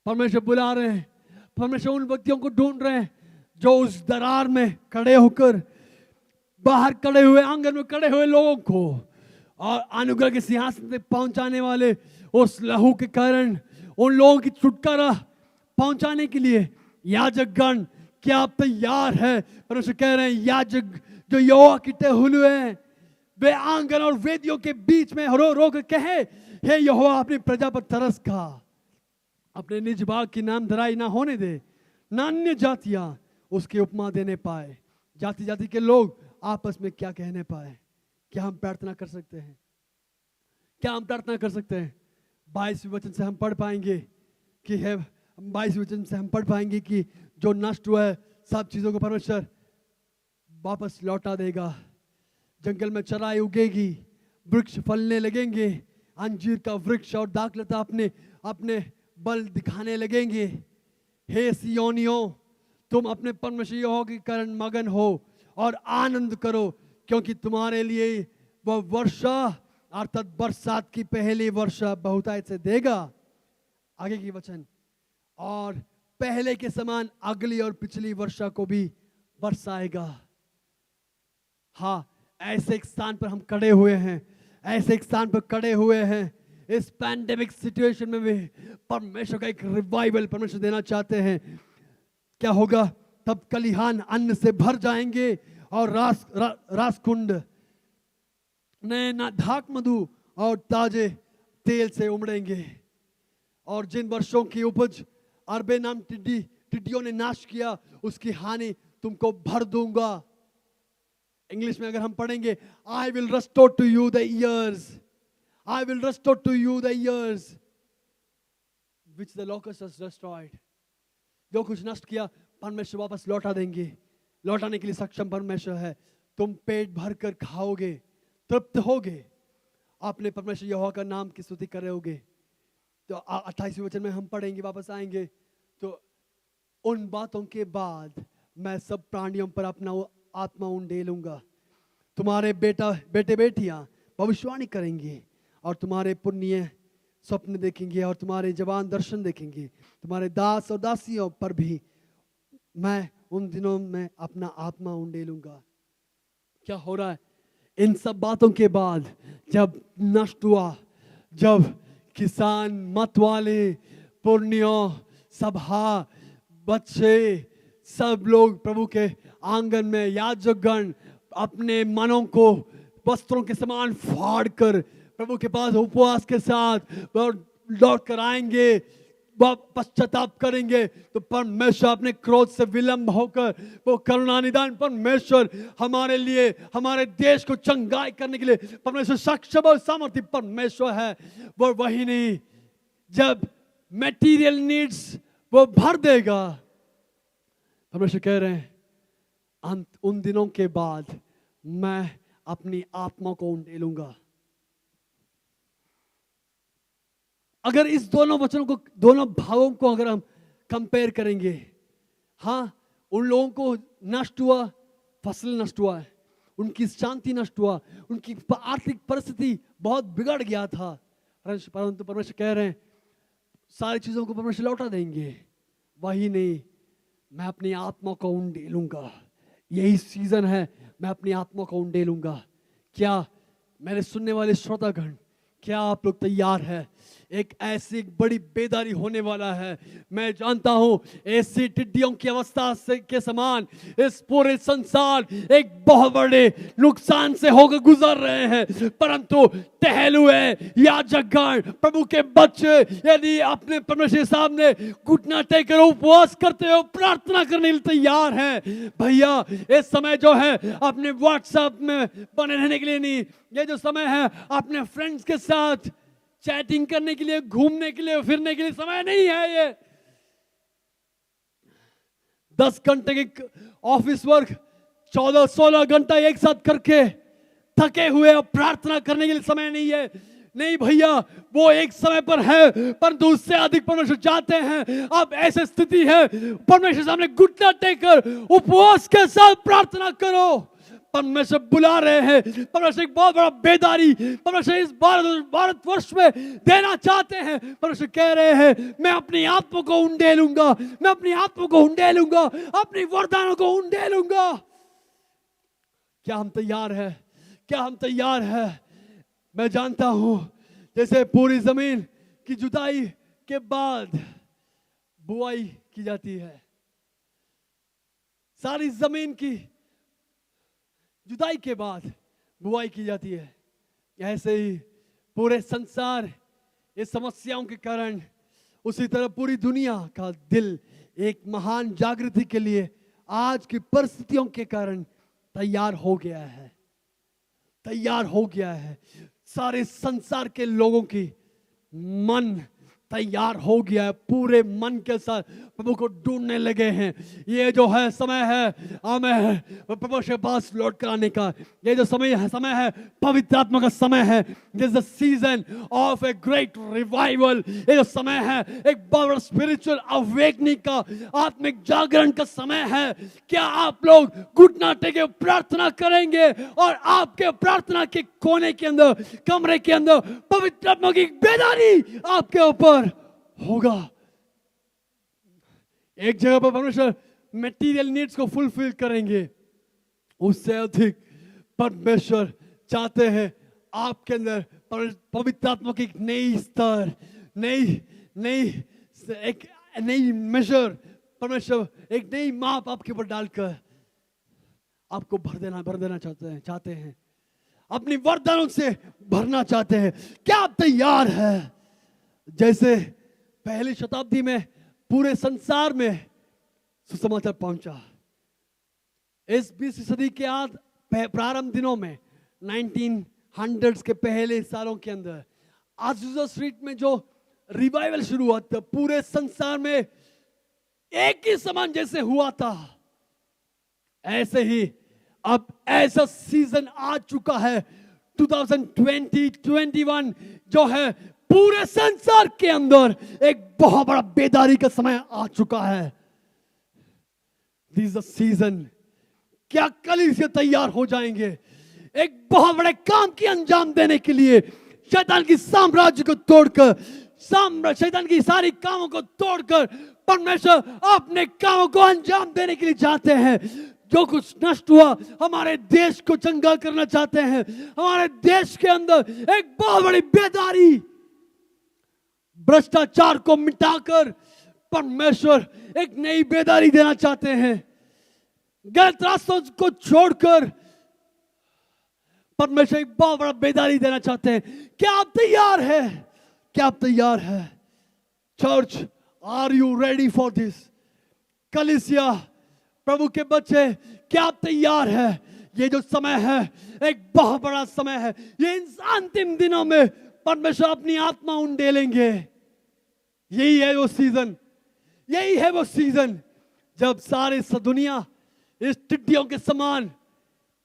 परमेश्वर बुला रहे हैं, परमेश्वर उन व्यक्तियों को ढूंढ रहे हैं जो उस दरार में खड़े होकर, बाहर खड़े हुए, आंगन में खड़े हुए लोगों को और अनुग्रह के सिंहासन तक पहुंचाने वाले उस लहू के कारण उन लोगों की छुटकारा पहुंचाने के लिए याजकगण, क्या आप तैयार है? परमेश्वर कह रहे हैं, याजक जो यहोवा के टहलुए हैं, वे आंगन और वेदियों के बीच में रो रो कर कहे, हे यहोवा अपनी प्रजा पर तरस खा, अपने निज भाग की नाम धराई ना होने दे, ना अन्य जातियां उसकी उपमा देने पाए। जाति जाति के लोग आपस में क्या कहने पाए? क्या हम प्रार्थना कर सकते हैं? क्या हम प्रार्थना कर सकते हैं? 22वें वचन से हम पढ़ पाएंगे कि है 22वें वचन से हम पढ़ पाएंगे कि जो नष्ट हुआ है सब चीजों को परमेश्वर वापस लौटा देगा। जंगल में चराई उगेगी, वृक्ष फलने लगेंगे, अंजीर का वृक्ष और दाखलता अपने अपने बल दिखाने लगेंगे। हे सियोनियों, तुम अपने परमेश्वर यहोवा के कारण मगन हो और आनंद करो, क्योंकि तुम्हारे लिए वह वर्षा अर्थात बरसात की पहली वर्षा बहुतायत से देगा। आगे की वचन, और पहले के समान अगली और पिछली वर्षा को भी बरसाएगा। हाँ, ऐसे एक स्थान पर हम खड़े हुए हैं, ऐसे एक स्थान पर खड़े हुए हैं। इस पैंडेमिक सिचुएशन में भी परमेश्वर का एक रिवाइवल परमेश्वर देना चाहते हैं। क्या होगा? तब कलिहान अन्न से भर जाएंगे और रासकुंड नए धाक मधु और ताजे तेल से उमड़ेंगे। और जिन वर्षों की उपज अरबे नाम टिड्डियों ने नाश किया, उसकी हानि तुमको भर दूंगा। इंग्लिश में अगर हम पढ़ेंगे, I will restore to you the years, I will restore to you the years which the locust has destroyed. जो कुछ नष्ट किया परमेश्वर वापस लौटा देंगे। लौटाने के लिए सक्षम परमेश्वर है। तुम पेट भर कर खाओगे, तृप्त होगे, अपने परमेश्वर यहोवा का नाम की स्तुति करोगे। तो 28वें वचन में हम पढ़ेंगे, वापस आएंगे, तो उन बातों के बाद मैं सब प्राणियों पर अपना आत्मा उंडेलूंगा। तुम्हारे बेटे बेटियां भविष्यवाणी करेंगे और तुम्हारे पुण्य स्वप्न देखेंगे और तुम्हारे जवान दर्शन देखेंगे। तुम्हारे दास और दासियों पर भी मैं उन दिनों में अपना आत्मा उंडेलूंगा। क्या हो रहा है? इन सब बातों के बाद जब नष्ट हुआ, जब किसान, मत वाले, पुण्यों, सभा, बच्चे, सब लोग प्रभु के आंगन में याजकगण अपने मनों को वस्त्रों के समान फाड़ कर प्रभु के पास उपवास के साथ लौट कर आएंगे, पश्चाताप करेंगे, तो परमेश्वर अपने क्रोध से विलंब होकर वो करुणा निदान परमेश्वर हमारे लिए, हमारे देश को चंगाई करने के लिए परमेश्वर सक्षम और सामर्थ्य परमेश्वर है। वो वही नहीं, जब मटेरियल नीड्स वो भर देगा। परमेश्वर कह रहे हैं, अंत उन दिनों के बाद मैं अपनी आत्मा को उंडेलूंगा। अगर इस दोनों वचनों को, दोनों भावों को अगर हम कंपेयर करेंगे, हाँ, उन लोगों को नष्ट हुआ, फसल नष्ट हुआ है, उनकी शांति नष्ट हुआ, उनकी आर्थिक परिस्थिति बहुत बिगड़ गया था, परंतु परमेश्वर कह रहे हैं सारी चीजों को परमेश्वर लौटा देंगे। वही नहीं, मैं अपनी आत्मा को उंडेलूंगा। यही सीजन है, मैं अपनी आत्मा को उंडेलूंगा। क्या मेरे सुनने वाले श्रोतागण, क्या आप लोग तैयार हैं? एक ऐसी बड़ी बेदारी होने वाला है। मैं जानता हूं ऐसी टिड्डियों की अवस्था से के समान इस पूरे संसार एक बहुत बड़े नुकसान से होकर गुजर रहे हैं, परंतु टहलुए याजकगण, प्रभु के बच्चे यदि अपने परमेश्वर के सामने घुटना टेक कर उपवास करते हो, प्रार्थना करने के लिए तैयार हैं, भैया इस समय जो है अपने व्हाट्सएप में बने रहने के लिए नहीं, ये जो समय है अपने फ्रेंड्स के साथ चैटिंग करने के लिए, घूमने के लिए, फिरने के लिए समय नहीं है। ये 10 घंटे के ऑफिस वर्क 14-16 घंटा एक साथ करके थके हुए और प्रार्थना करने के लिए समय नहीं है। नहीं भैया, वो एक समय पर है, परंतु उससे अधिक परमेश्वर चाहते हैं। अब ऐसी स्थिति है, परमेश्वर सामने घुटना टेककर उपवास के साथ प्रार्थना करो। परमेश्वर बुला रहे हैं, परमेश्वर एक बहुत बड़ा बेदारी परमेश्वर इस भारतवर्ष में देना चाहते हैं। परमेश्वर कह रहे हैं, मैं अपनी आत्मा को उंडेलूंगा, मैं अपनी आत्मा को उंडेलूंगा, अपनी वरदानों को उंडेलूंगा। क्या हम तैयार हैं? क्या हम तैयार हैं? मैं जानता हूं जैसे पूरी जमीन की जुताई के बाद बुआई की जाती है, सारी जमीन की जुताई के बाद बुआई की जाती है। ऐसे ही पूरे संसार इस समस्याओं के कारण, उसी तरह पूरी दुनिया का दिल एक महान जागृति के लिए आज की परिस्थितियों के कारण तैयार हो गया है, तैयार हो गया है। सारे संसार के लोगों की मन तैयार हो गया है, पूरे मन के साथ प्रभु को ढूंढने लगे हैं। ये जो है समय है हमें प्रभु के पास लौट कर आने का। ये जो समय है पवित्र आत्मा का समय है। This the season of a great revival. ये जो समय है एक बहुत स्पिरिचुअल अवेकनिंग का, आत्मिक जागरण का समय है। क्या आप लोग घुटना टेके प्रार्थना करेंगे और आपके प्रार्थना के कोने के अंदर, कमरे के अंदर पवित्र आत्मा की बेदारी आपके ऊपर होगा। एक जगह पर परमेश्वर मटेरियल नीड्स को फुलफिल करेंगे, उससे अधिक परमेश्वर चाहते हैं आपके अंदर पवित्र आत्मा की एक नई स्तर, एक नई मेजर, परमेश्वर एक नई माप आपके ऊपर डालकर आपको भर देना चाहते हैं, अपनी वरदानों से भरना चाहते हैं। क्या आप तैयार हैं? जैसे पहली शताब्दी में पूरे संसार में सुसमाचार पहुंचा, इस 20वीं सदी के प्रारंभ दिनों में 1900s के पहले सालों के अंदर आज़ूज़ा स्ट्रीट में जो रिवाइवल शुरू हुआ था, पूरे संसार में एक ही समान जैसे हुआ था, ऐसे ही अब ऐसा सीजन आ चुका है 2020-21 जो है पूरे संसार के अंदर एक बहुत बड़ा बेदारी का समय आ चुका है। दिस सीजन, क्या कलीसिया तैयार हो जाएंगे एक बहुत बड़े काम की अंजाम देने के लिए? शैतान की साम्राज्य को तोड़कर, शैतान की सारी कामों को तोड़कर परमेश्वर अपने कामों को अंजाम देने के लिए चाहते हैं। जो कुछ नष्ट हुआ, हमारे देश को चंगा करना चाहते हैं। हमारे देश के अंदर एक बहुत बड़ी बेदारी, भ्रष्टाचार को मिटाकर परमेश्वर एक नई बेदारी देना चाहते हैं। गलत रास्तों को छोड़कर परमेश्वर एक बहुत बड़ा बेदारी देना चाहते हैं। क्या आप तैयार हैं? क्या आप तैयार हैं? Church, are you ready for this? कलीसिया, प्रभु के बच्चे, क्या आप तैयार हैं? ये जो समय है एक बहुत बड़ा समय है। ये इन अंतिम दिनों में परमेश्वर अपनी आत्मा उंडेलेंगे। यही है वो सीजन, यही है वो सीजन जब सारी दुनिया इस टिड्डियों के समान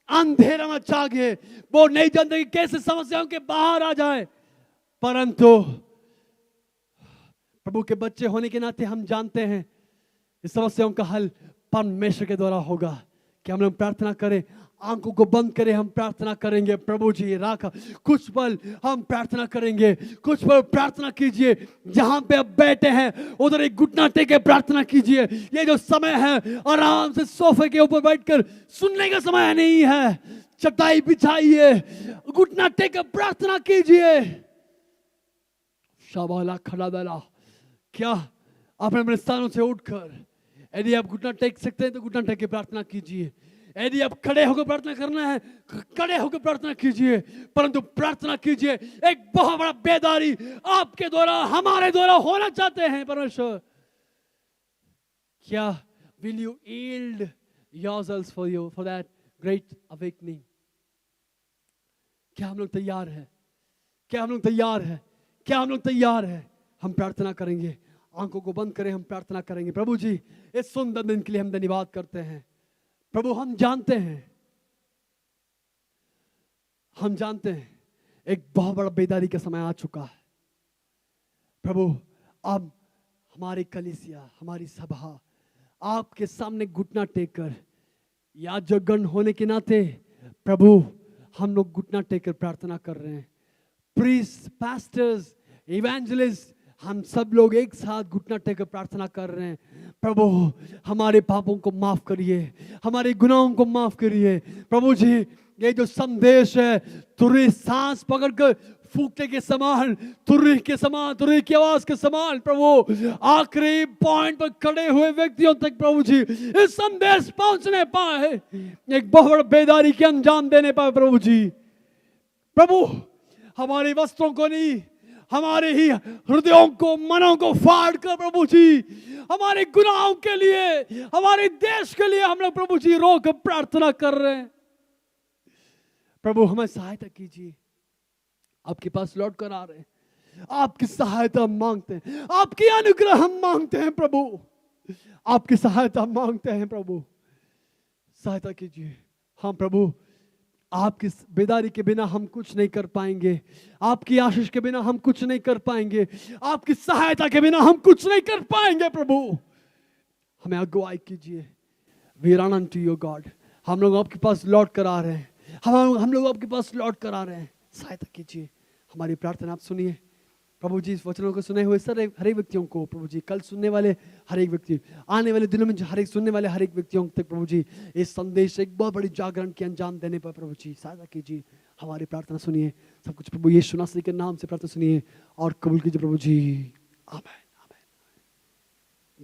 अंधेरा में छा गए। वो नहीं जानते कि कैसे समस्याओं के बाहर आ जाए, परंतु प्रभु के बच्चे होने के नाते हम जानते हैं इस समस्याओं का हल परमेश्वर के द्वारा होगा। कि हम लोग प्रार्थना करें, आंखों को बंद करें, हम प्रार्थना करेंगे। प्रभु जी राखा, कुछ पल हम प्रार्थना करेंगे, कुछ पल प्रार्थना कीजिए। जहां पे आप बैठे हैं उधर एक घुटना टेके प्रार्थना कीजिए। ये जो समय है आराम से सोफे के ऊपर बैठकर सुनने का समय नहीं है। चटाई बिछाइए, घुटना टेके प्रार्थना कीजिए। शाबाला खड़ा दला, क्या आपने अपने स्थानों से उठकर, यदि आप घुटना टेक सकते हैं तो घुटना टेक के प्रार्थना कीजिए। यदि आप खड़े होकर प्रार्थना करना है, खड़े होकर प्रार्थना कीजिए, परंतु प्रार्थना कीजिए। एक बहुत बड़ा बेदारी आपके द्वारा, हमारे द्वारा होना चाहते हैं परमेश्वर। क्या will you yield yourselves for that great awakening? क्या हम लोग तैयार हैं? क्या हम लोग तैयार हैं? क्या हम लोग तैयार हैं? हम प्रार्थना करेंगे, आंखों को बंद करें, हम प्रार्थना करेंगे। प्रभु जी, इस सुंदर दिन के लिए हम धन्यवाद करते हैं। प्रभु, हम जानते हैं एक बहुत बड़ा बेदारी का समय आ चुका है। प्रभु, अब हमारी कलीसिया, हमारी सभा आपके सामने घुटना टेक कर, याजकगण होने के नाते प्रभु हम लोग घुटना टेक कर प्रार्थना कर रहे हैं। प्रीस्ट, पास्टर्स, इवेंजलिस्ट, हम सब लोग एक साथ घुटना टेकर प्रार्थना कर रहे हैं। प्रभु, हमारे पापों को माफ करिए, हमारे गुनाहों को माफ करिए। प्रभु जी, ये जो संदेश है तुरही सांस पकड़कर फूकने के समान, तुरही के समान, तुरही की आवाज के समान, प्रभु आखिरी पॉइंट पर खड़े हुए व्यक्तियों तक प्रभु जी इस संदेश पहुंचने पाए, एक बहुत बड़ा बेदारी के अंजाम देने पाए। प्रभु जी, प्रभु हमारे वस्त्रों को नहीं, हमारे ही हृदयों को, मनों को फाड़ कर प्रभु जी, हमारे गुनाहों के लिए, हमारे देश के लिए हम लोग प्रभु जी रो कर प्रार्थना कर रहे हैं। प्रभु हमें सहायता कीजिए। आपके पास लौट कर आ रहे हैं, आपकी सहायता मांगते हैं, आपकी अनुग्रह हम मांगते हैं प्रभु, आपकी सहायता मांगते हैं प्रभु, सहायता कीजिए। हाँ प्रभु, आपकी बेदारी के बिना हम कुछ नहीं कर पाएंगे, आपकी आशीष के बिना हम कुछ नहीं कर पाएंगे, आपकी सहायता के बिना हम कुछ नहीं कर पाएंगे प्रभु। हमें अगुवाई कीजिए। We run unto you God. हम लोग आपके पास लौट कर आ रहे हैं, हम लोग आपके पास लौट कर आ रहे हैं। सहायता कीजिए, हमारी प्रार्थना आप सुनिए प्रभु जी। इस वचनों को सुने हुए हर एक व्यक्तियों को प्रभु जी, कल सुनने वाले हर एक व्यक्ति, आने वाले दिनों में हर एक सुनने वाले हर एक व्यक्तियों तक प्रभु जी इस संदेश से एक बहुत बड़ी जागरण के अंजाम देने पर प्रभु जी सहायता कीजिए। हमारी प्रार्थना सुनिए, सब कुछ प्रभु यीशु मसीह के नाम से प्रार्थना सुनिए और कबूल कीजिए प्रभु जी। आमीन।